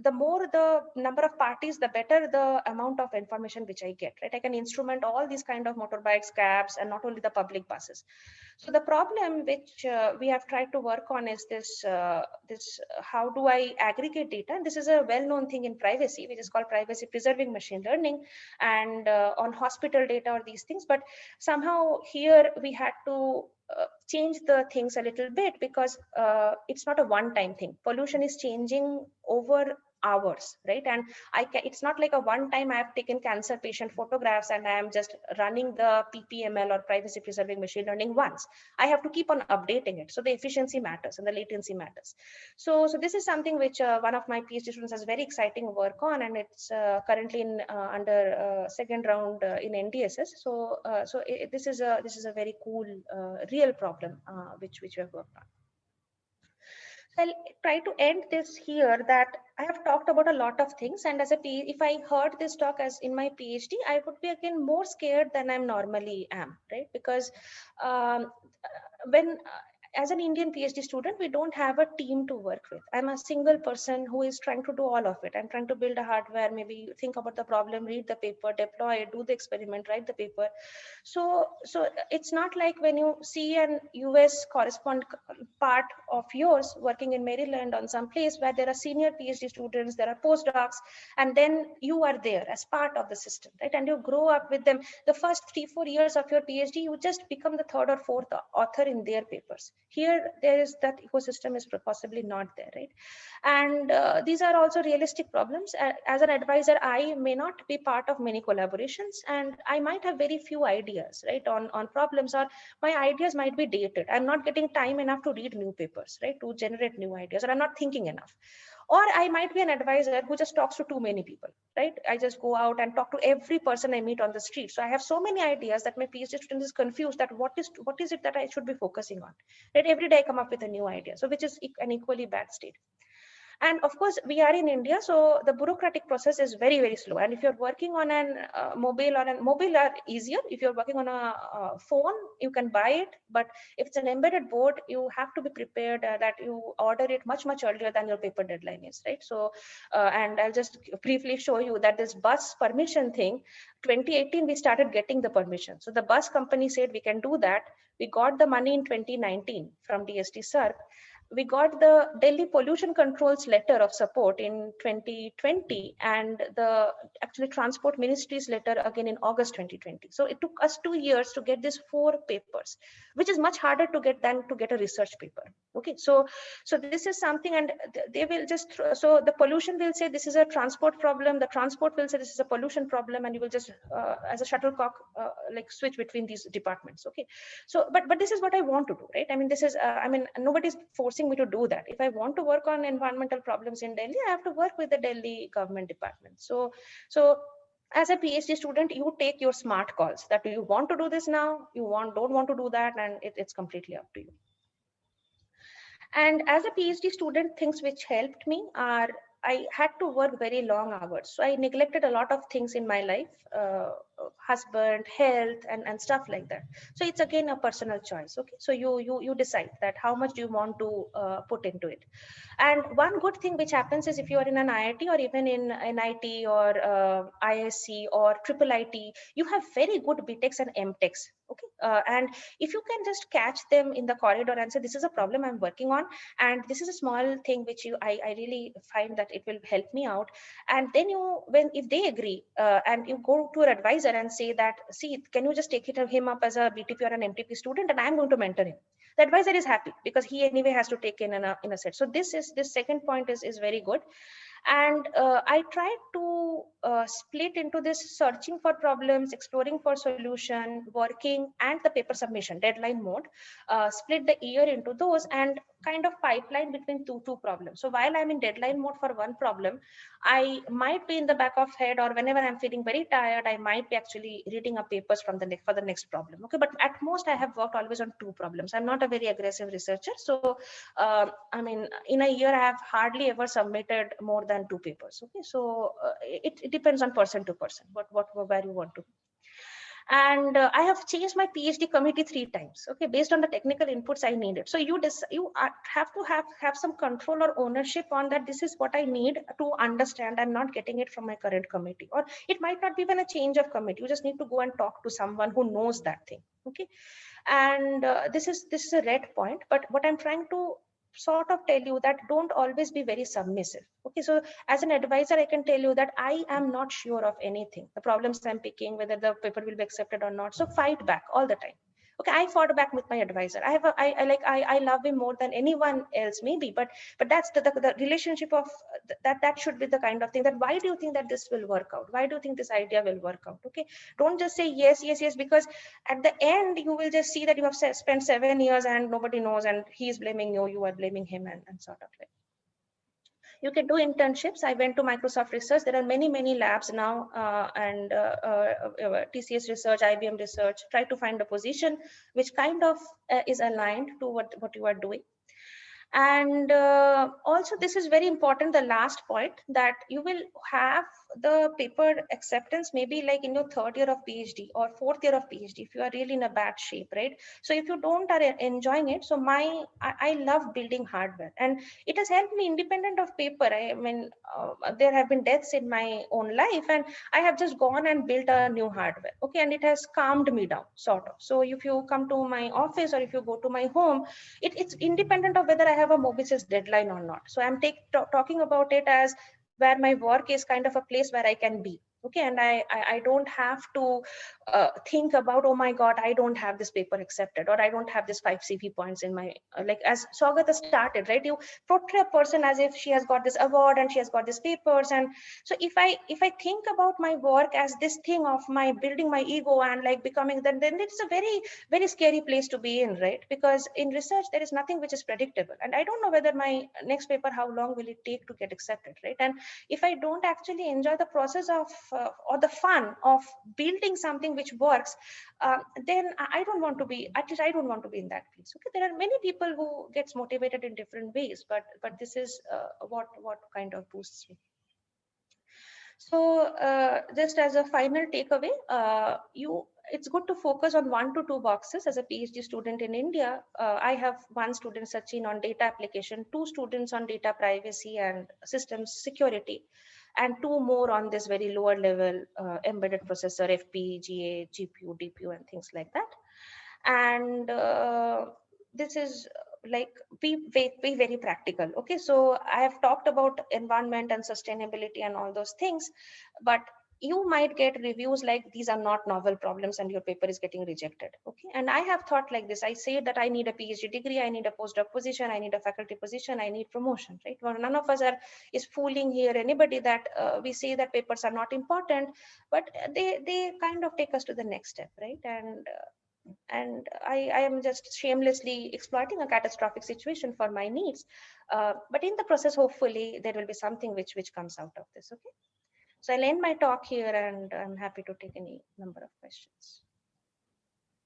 the more the number of parties, the better the amount of information which I get, right? I can instrument all these kind of motorbikes, cabs, and not only the public buses. So the problem which we have tried to work on is this, how do I aggregate data? And this is a well-known thing in privacy, which is called privacy preserving machine learning, and on hospital data or these things. But somehow here we had to change the things a little bit because it's not a one-time thing. Pollution is changing over hours, right? And it's not like a one time I have taken cancer patient photographs and I am just running the PPML or privacy preserving machine learning once. I have to keep on updating it. So the efficiency matters and the latency matters. So this is something which one of my PhD students has very exciting work on, and it's currently in under second round in NDSS. So this is a very cool real problem which we have worked on. I'll try to end this here, that I have talked about a lot of things, and if I heard this talk as in my PhD, I would be again more scared than I normally am, right? Because when as an Indian PhD student, we don't have a team to work with. I'm a single person who is trying to do all of it. I'm trying to build a hardware, maybe think about the problem, read the paper, deploy it, do the experiment, write the paper. So it's not like when you see an US correspondent part of yours working in Maryland on some place where there are senior PhD students, there are postdocs, and then you are there as part of the system, right? And you grow up with them. The first 3-4 years of your PhD, you just become the third or fourth author in their papers. Here, there is that ecosystem is possibly not there, right? And these are also realistic problems. As an advisor, I may not be part of many collaborations, and I might have very few ideas, right, on problems, or my ideas might be dated. I'm not getting time enough to read new papers, right, to generate new ideas, or I'm not thinking enough. Or I might be an advisor who just talks to too many people, right? I just go out and talk to every person I meet on the street. So I have so many ideas that my PhD student is confused that what is it that I should be focusing on, right? Every day I come up with a new idea, so which is an equally bad state. And of course, we are in India, so the bureaucratic process is very, very slow. And if you're working on an mobile are easier. If you're working on a phone, you can buy it. But if it's an embedded board, you have to be prepared that you order it much, much earlier than your paper deadline is, right? So, and I'll just briefly show you that this bus permission thing, 2018, we started getting the permission. So the bus company said we can do that. We got the money in 2019 from DST SERP. We got the Delhi Pollution Controls letter of support in 2020, and the actually Transport Ministry's letter again in August 2020. So it took us 2 years to get these 4 papers, which is much harder to get than to get a research paper. Okay, so this is something, and they will just so the pollution will say this is a transport problem. The transport will say this is a pollution problem, and you will just as a shuttlecock like switch between these departments. Okay, so but this is what I want to do, right? I mean, this is I mean, nobody's forcing me to do that. If I want to work on environmental problems in Delhi, I have to work with the Delhi government department. So as a PhD student, you take your smart calls that you want to do this now, don't want to do that, and it's completely up to you. And as a PhD student, things which helped me are I had to work very long hours. So I neglected a lot of things in my life husband, health, and stuff like that. So it's again a personal choice. Okay, so you decide that how much do you want to put into it. And one good thing which happens is if you are in an IIT or even in NIT or ISC or triple IT, you have very good BTechs and MTechs. Okay, and if you can just catch them in the corridor and say, this is a problem I'm working on, and this is a small thing which I really find that it will help me out. And then if they agree and you go to an advisor and say that, see, can you just take him up as a BTP or an MTP student, and I'm going to mentor him. The advisor is happy because he anyway has to take in a set. So this second point is very good. And I tried to split into this searching for problems, exploring for solution, working, and the paper submission deadline mode. Split the year into those and kind of pipeline between two problems. So while I'm in deadline mode for one problem, I might be in the back of head, or whenever I'm feeling very tired, I might be actually reading up papers for the next problem. Okay, but at most I have worked always on two problems. I'm not a very aggressive researcher, so I mean, in a year I have hardly ever submitted more than two papers. Okay, so it depends on person to person where you want to. And I have changed my PhD committee 3 times, okay, based on the technical inputs I needed. So you have to have some control or ownership on that. This is what I need to understand. I'm not getting it from my current committee, or it might not be even a change of committee. You just need to go and talk to someone who knows that thing, okay. And this is a red point, but what I'm trying to sort of tell you that don't always be very submissive. Okay, so as an advisor, I can tell you that I am not sure of anything, the problems I'm picking, whether the paper will be accepted or not. So fight back all the time. Okay, I fought back with my advisor. I love him more than anyone else, maybe, but that's the relationship of that should be the kind of thing that, why do you think that this will work out? Why do you think this idea will work out? Okay, don't just say yes, yes, yes, because at the end you will just see that you have spent 7 years and nobody knows, and he's blaming you, you are blaming him, and sort of like. You can do internships. I went to Microsoft Research. There are many labs now, and TCS Research, IBM Research. Try to find a position which kind of is aligned to what you are doing. And also, this is very important, the last point, that you will have the paper acceptance maybe like in your 3rd year of PhD or 4th year of PhD, if you are really in a bad shape, right? So if you don't are enjoying it, so I love building hardware, and it has helped me independent of paper. I mean, there have been deaths in my own life, and I have just gone and built a new hardware, okay, and it has calmed me down, sort of. So if you come to my office or if you go to my home, it's independent of whether I have a Mobisys deadline or not. So I'm talking about it as where my work is kind of a place where I can be. Okay, and I don't have to think about, oh my God, I don't have this paper accepted, or I don't have this 5 CV points in my, like as Swagata started, right? You portray a person as if she has got this award and she has got these papers. And so if I think about my work as this thing of my building my ego and like becoming, then it's a very scary place to be in, right? Because in research, there is nothing which is predictable. And I don't know whether my next paper, how long will it take to get accepted, right? And if I don't actually enjoy the process of or the fun of building something which works, then I don't want to be, at least I don't want to be in that place. Okay, there are many people who gets motivated in different ways, but this is what kind of boosts me. So just as a final takeaway, it's good to focus on 1 to 2 boxes as a PhD student in India. I have 1 student, Sachin, on data application, 2 students on data privacy and systems security, and 2 more on this very lower level embedded processor, FPGA, GPU, DPU, and things like that. And this is like be very practical. Okay, so I have talked about environment and sustainability and all those things, but you might get reviews like these are not novel problems and your paper is getting rejected. Okay, and I have thought like this. I say that I need a PhD degree, I need a postdoc position, I need a faculty position, I need promotion, right? Well, none of us is fooling here anybody that we say that papers are not important, but they kind of take us to the next step, right? And I am just shamelessly exploiting a catastrophic situation for my needs. But in the process, hopefully, there will be something which comes out of this. Okay. So I'll end my talk here, and I'm happy to take any number of questions.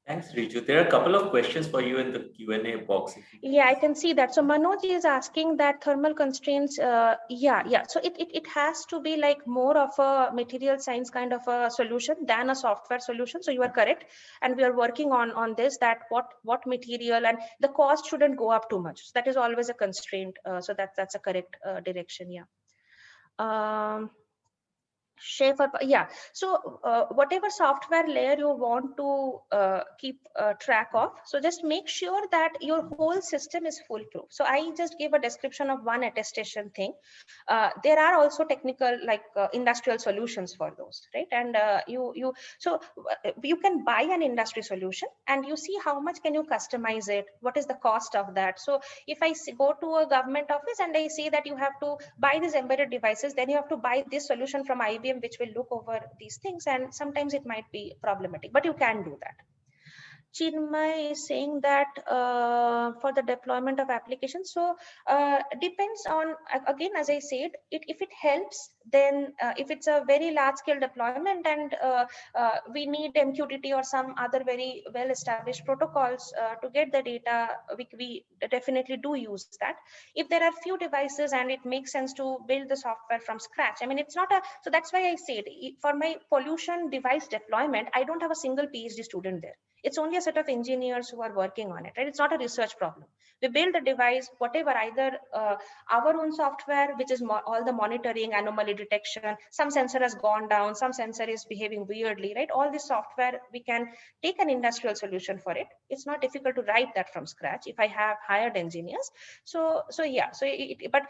Thanks, Riju. There are a couple of questions for you in the Q&A box. Yeah, I can see that. So Manoj is asking that thermal constraints. Yeah. So it has to be like more of a material science kind of a solution than a software solution. So you are correct, and we are working on this. That what material, and the cost shouldn't go up too much. So that is always a constraint. So that's a correct direction. Yeah. Schaefer, yeah. So whatever software layer you want to keep track of, so just make sure that your whole system is foolproof. So I just gave a description of one attestation thing. There are also technical, like industrial solutions for those, right? And you can buy an industry solution and you see how much can you customize it, what is the cost of that. So if I go to a government office and I say that you have to buy these embedded devices, then you have to buy this solution from IBM, which will look over these things, and sometimes it might be problematic, but you can do that. Chinmay is saying that for the deployment of applications, so depends on, again, as I said, if it helps, then if it's a very large scale deployment and we need MQTT or some other very well established protocols to get the data, we definitely do use that. If there are few devices and it makes sense to build the software from scratch, I mean, it's not a, so that's why I said for my pollution device deployment, I don't have a single PhD student there. It's only a set of engineers who are working on it, right? It's not a research problem. We build the device, whatever, either our own software, which is all the monitoring, anomaly detection, some sensor has gone down, some sensor is behaving weirdly, right? All this software, we can take an industrial solution for it. It's not difficult to write that from scratch if I have hired engineers. So yeah, but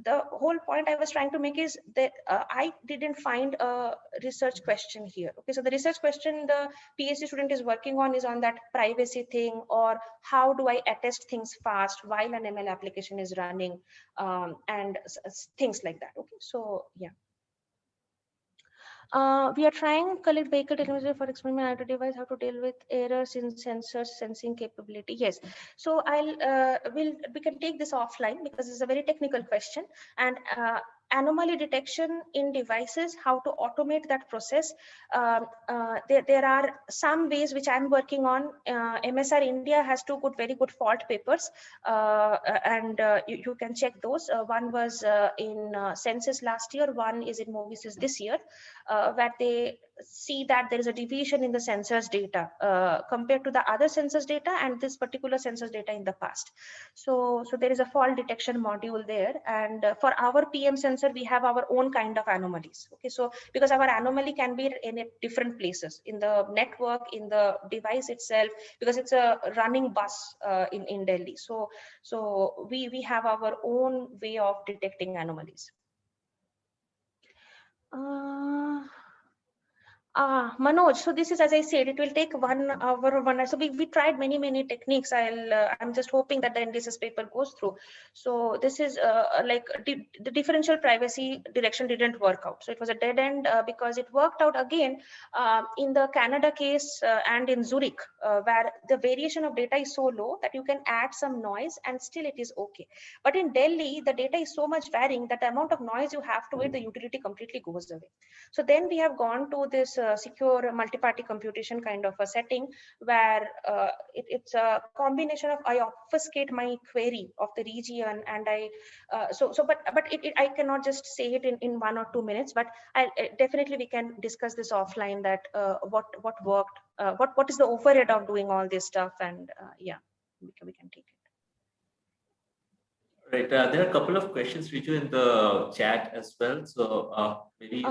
the whole point I was trying to make is that I didn't find a research question here. Okay, so the research question the PhD student is working on is on that privacy thing, or how do I attest things fast while an ML application is running, and things like that. Okay, so yeah. We are trying collect vehicle technology for experiment IoT device, how to deal with errors in sensor sensing capability. Yes, so we can take this offline because it's a very technical question. And anomaly detection in devices, how to automate that process. There are some ways which I'm working on. MSR India has two very good fault papers, and you can check those. One was in Census last year, one is in Moviesys this year, where they see that there is a deviation in the census data compared to the other census data and this particular census data in the past. So there is a fault detection module there, and for our PM sensor we have our own kind of anomalies. Okay, so because our anomaly can be in different places in the network, in the device itself, because it's a running bus in Delhi. So we have our own way of detecting anomalies. Manoj, so this is, as I said, it will take 1 hour or 1 hour. So we tried many techniques. I'm just hoping that the NDSS paper goes through. So this is like the differential privacy direction didn't work out. So it was a dead end because it worked out again in the Canada case and in Zurich, where the variation of data is so low that you can add some noise and still it is okay. But in Delhi, the data is so much varying that the amount of noise you have to it, the utility completely goes away. So then we have gone to this secure multi-party computation kind of a setting where it's a combination of I obfuscate my query of the region, and I I cannot just say it in 1 or 2 minutes, but definitely we can discuss this offline, that what worked, what is the overhead of doing all this stuff, and yeah, we can take it. Right. There are a couple of questions, Riju, in the chat as well. So maybe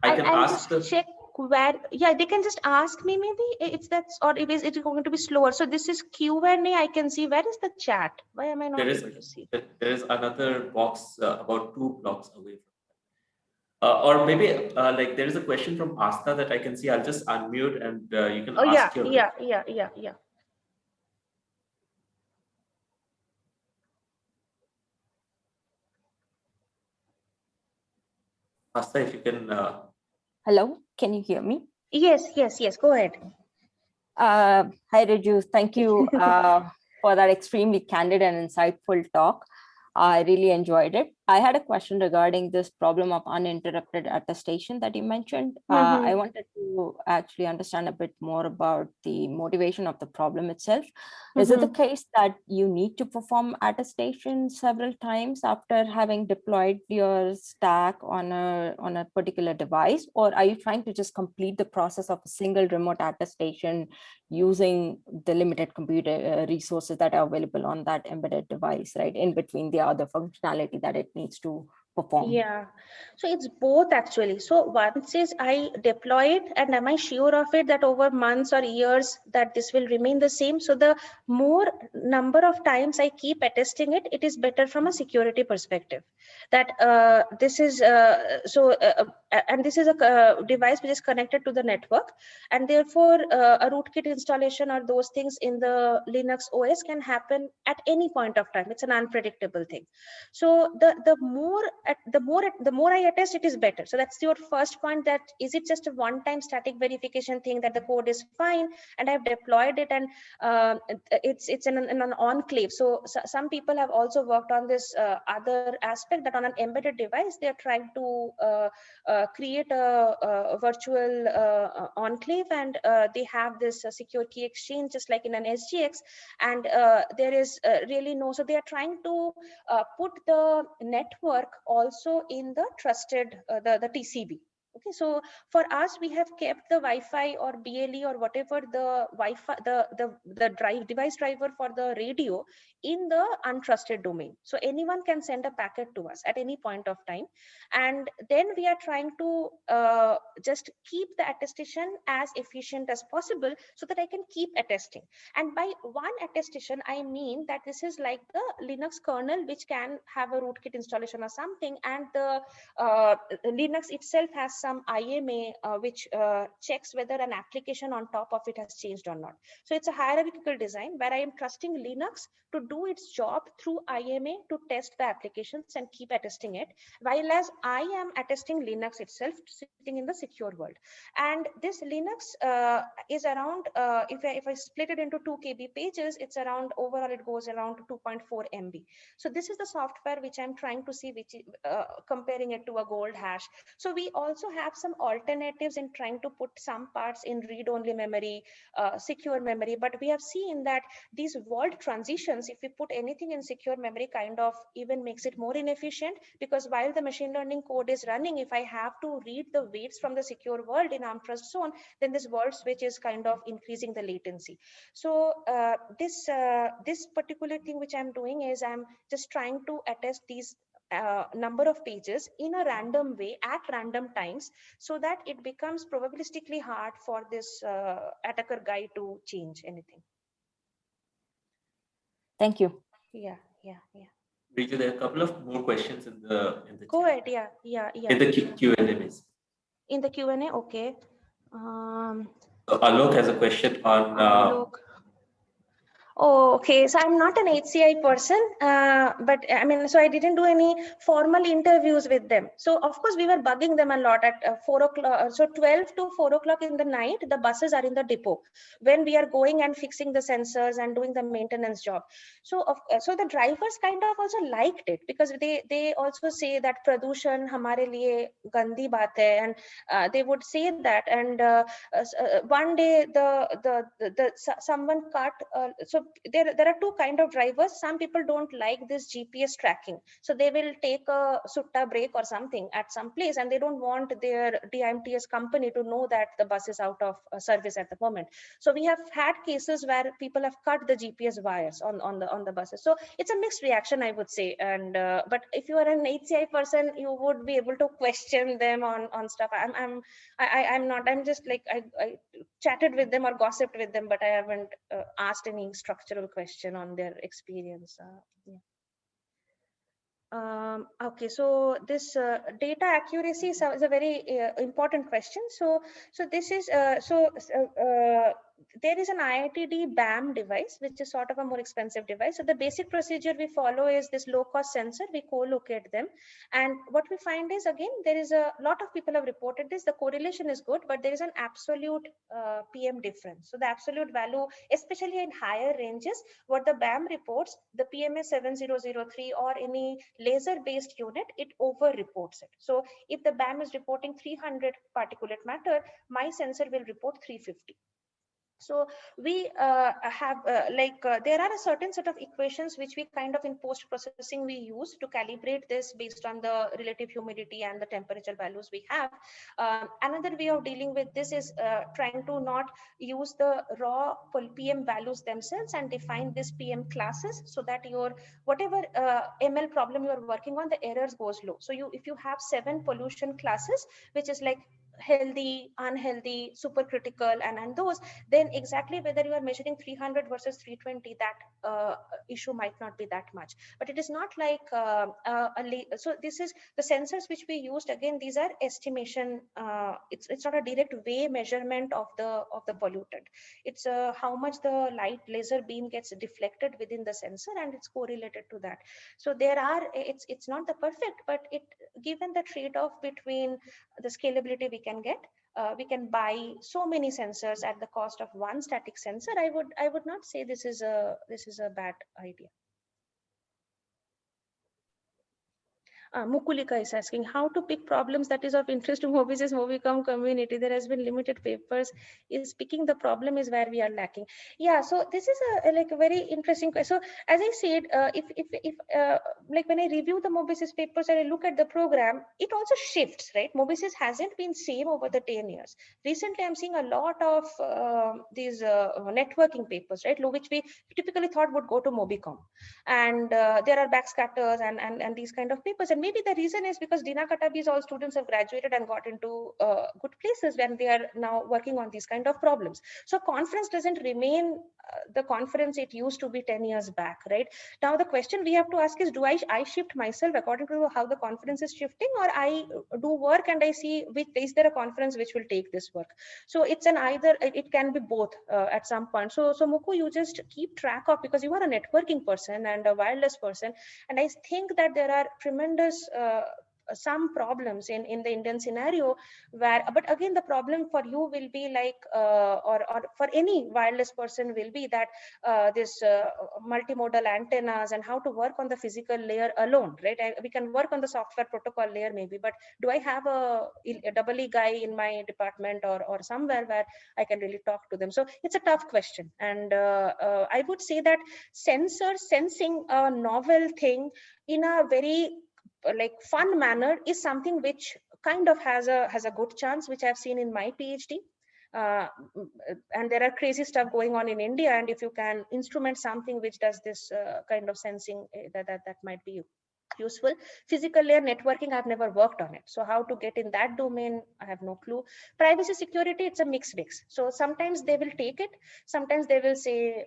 I can ask just check where. Yeah, they can just ask me. Maybe it's that's, or it is going to be slower. So this is Q&A. I can see. Where is the chat? Why am I not able to see? There is another box about 2 blocks away from. Or maybe like there is a question from Asta that I can see. I'll just unmute and you can ask your question. Yeah. Asta, if you can. Hello, can you hear me? Yes. Go ahead. Hi, Riju. Thank you for that extremely candid and insightful talk. I really enjoyed it. I had a question regarding this problem of uninterrupted attestation that you mentioned. I wanted to actually understand a bit more about the motivation of the problem itself. Is it the case that you need to perform attestation several times after having deployed your stack on a particular device, or are you trying to just complete the process of a single remote attestation using the limited computer resources that are available on that embedded device, right, in between the other functionality that it needs to perform? Yeah, so it's both actually. So once is I deploy it, and am I sure of it that over months or years that this will remain the same? So the more number of times I keep attesting it, it is better from a security perspective. That this is and this is a device which is connected to the network, and therefore a rootkit installation or those things in the Linux OS can happen at any point of time. It's an unpredictable thing. So the more I attest, it is better. So that's your first point, that is it just a one-time static verification thing that the code is fine and I've deployed it and it's in an enclave. So some people have also worked on this other aspect, that on an embedded device they're trying to create a virtual enclave, and they have this secure key exchange just like in an SGX, and there is really no, so they are trying to put the network also in the trusted the TCP. Okay, so for us, we have kept the Wi-Fi or BLE or whatever the Wi-Fi, the device driver for the radio in the untrusted domain. So anyone can send a packet to us at any point of time. And then we are trying to just keep the attestation as efficient as possible so that I can keep attesting. And by one attestation, I mean that this is like the Linux kernel, which can have a rootkit installation or something, and the Linux itself has some IMA which checks whether an application on top of it has changed or not. So it's a hierarchical design where I am trusting Linux to do its job through IMA to test the applications and keep attesting it, while as I am attesting Linux itself sitting in the secure world. And this Linux is around, if I split it into 2 KB pages, it's around, overall it goes around 2.4 MB. So this is the software which I'm trying to see, which comparing it to a gold hash. So we also have some alternatives in trying to put some parts in read-only memory, secure memory, but we have seen that these vault transitions, if we put anything in secure memory, kind of even makes it more inefficient, because while the machine learning code is running, if I have to read the weights from the secure world in ARM-trust zone, then this vault switch is kind of increasing the latency. So this particular thing which I'm doing is I'm just trying to attest these number of pages in a random way at random times, so that it becomes probabilistically hard for this attacker guy to change anything. Thank you. Yeah. Riju, there are a couple of more questions in the Go chat. ahead. Yeah. In the Q&A base. In the Q&A, okay. So Alok has a question on Alok. Oh, okay. So I'm not an HCI person, but I mean, so I didn't do any formal interviews with them. So of course we were bugging them a lot at 4 o'clock. So 12 to 4 o'clock in the night, the buses are in the depot when we are going and fixing the sensors and doing the maintenance job. So so the drivers kind of also liked it, because they also say that pradushan hamare liye gandi baat hai, and they would say that. And one day someone cut. So there are two kind of drivers. Some people don't like this GPS tracking, so they will take a sutta break or something at some place, and they don't want their DIMTS company to know that the bus is out of service at the moment. So we have had cases where people have cut the GPS wires on the buses. So it's a mixed reaction, I would say. And but if you are an HCI person, you would be able to question them on stuff. I'm not. I'm just like I chatted with them or gossiped with them, but I haven't asked any structural question on their experience. Okay, so this data accuracy is a very important question. So this is there is an IITD BAM device, which is sort of a more expensive device. So the basic procedure we follow is this low-cost sensor. We co-locate them, and what we find is, again, there is a lot of people have reported this. The correlation is good, but there is an absolute PM difference. So the absolute value, especially in higher ranges, what the BAM reports, the PMS 7003 or any laser-based unit, it over-reports it. So if the BAM is reporting 300 particulate matter, my sensor will report 350. So we have there are a certain set of equations which we kind of in post processing we use to calibrate this based on the relative humidity and the temperature values we have. Another way of dealing with this is trying to not use the raw PM values themselves and define this PM classes, so that your whatever ML problem you are working on, the errors goes low. So if you have 7 pollution classes, which is like healthy, unhealthy, supercritical, and those, then exactly whether you are measuring 300 versus 320, that issue might not be that much. But it is not like so this is the sensors which we used. Again, these are estimation. It's not a direct way measurement of the pollutant. It's how much the light laser beam gets deflected within the sensor, and it's correlated to that. So there are, it's not the perfect, but it, given the trade-off between the scalability we can get, we can buy so many sensors at the cost of one static sensor. I would not say this is a bad idea. Mukulika is asking how to pick problems that is of interest to Mobisys Mobicom community. There has been limited papers. Is picking the problem is where we are lacking. Yeah, so this is a very interesting question. So as I said, if like when I review the Mobisys papers and I look at the program, it also shifts, right? Mobisys hasn't been same over the 10 years. Recently, I'm seeing a lot of these networking papers, right, which we typically thought would go to Mobicom, and there are backscatters and these kind of papers. And maybe the reason is because Dina Katabi's all students have graduated and got into good places when they are now working on these kind of problems. So conference doesn't remain the conference it used to be 10 years back, right? Now the question we have to ask is, do I shift myself according to how the conference is shifting, or I do work and I see which is there a conference which will take this work? So it's an either, it can be both at some point. So Muku, you just keep track of, because you are a networking person and a wireless person, and I think that there are tremendous some problems in the Indian scenario where, but again, the problem for you will be like, or for any wireless person will be that this multimodal antennas and how to work on the physical layer alone, right? We can work on the software protocol layer maybe, but do I have a EE guy in my department or somewhere where I can really talk to them? So it's a tough question. And I would say that sensing a novel thing in a very like fun manner is something which kind of has a good chance, which I've seen in my PhD. And there are crazy stuff going on in India, and if you can instrument something which does this kind of sensing, that might be useful. Physical layer networking, I've never worked on it, so how to get in that domain, I have no clue. Privacy security, it's a mix. So sometimes they will take it, sometimes they will say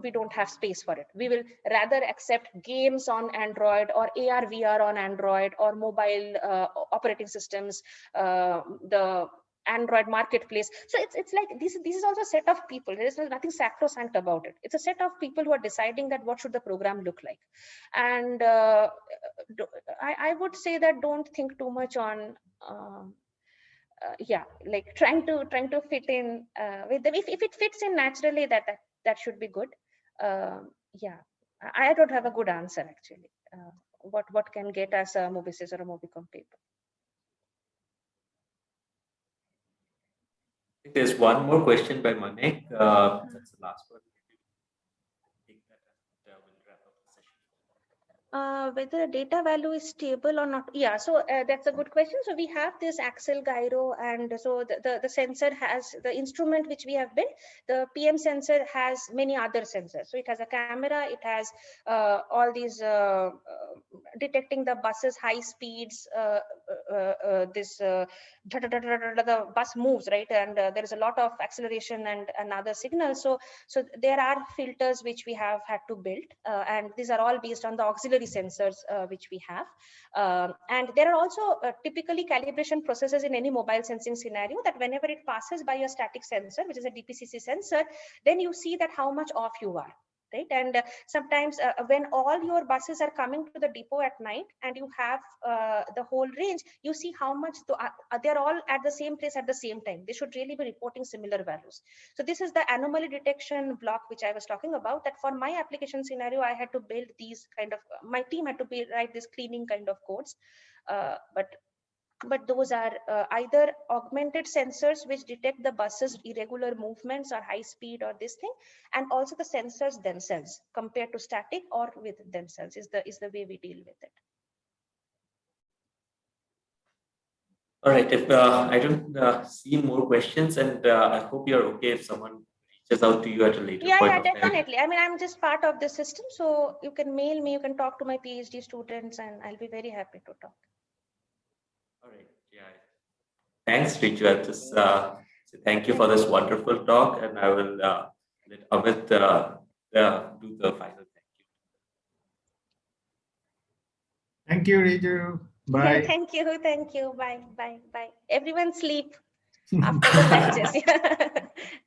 we don't have space for it. We will rather accept games on Android or AR VR on Android or mobile operating systems, the Android marketplace. So it's like this is also a set of people. There is nothing sacrosanct about it. It's a set of people who are deciding that what should the program look like. And I would say that don't think too much on yeah, like trying to fit in with them. If it fits in naturally, that should be good. Yeah, I don't have a good answer actually. What can get us a Mobisys or a Mobicom paper? There's one more question by Manik. That's the last one. Take that and we'll wrap up the session. Whether a data value is stable or not. Yeah, so that's a good question. So we have this Axel gyro, and so the sensor has the instrument which we have built. The PM sensor has many other sensors. So it has a camera, it has all these detecting the bus's high speeds, the bus moves, right? And there is a lot of acceleration and other signals. So there are filters which we have had to build, and these are all based on the auxiliary sensors which we have. And there are also typically calibration processes in any mobile sensing scenario, that whenever it passes by a static sensor, which is a DPCC sensor, then you see that how much off you are. Right. And sometimes when all your buses are coming to the depot at night and you have the whole range, you see how much they're all at the same place at the same time. They should really be reporting similar values. So this is the anomaly detection block which I was talking about, that for my application scenario, I had to build these kind of, my team had to write this cleaning kind of codes. But those are either augmented sensors which detect the bus's irregular movements or high speed or this thing, and also the sensors themselves compared to static or with themselves is the way we deal with it. All right, if I don't see more questions, and I hope you're okay if someone reaches out to you at a later point of time. Definitely. I mean, I'm just part of the system, so you can mail me, you can talk to my PhD students, and I'll be very happy to talk. All right. Yeah. Thanks, Ritu. I'll just say thank you for this wonderful talk, and I will let Amit do the final thank you. Thank you, Riju. Bye. Thank you. Bye. Everyone sleep after the lectures.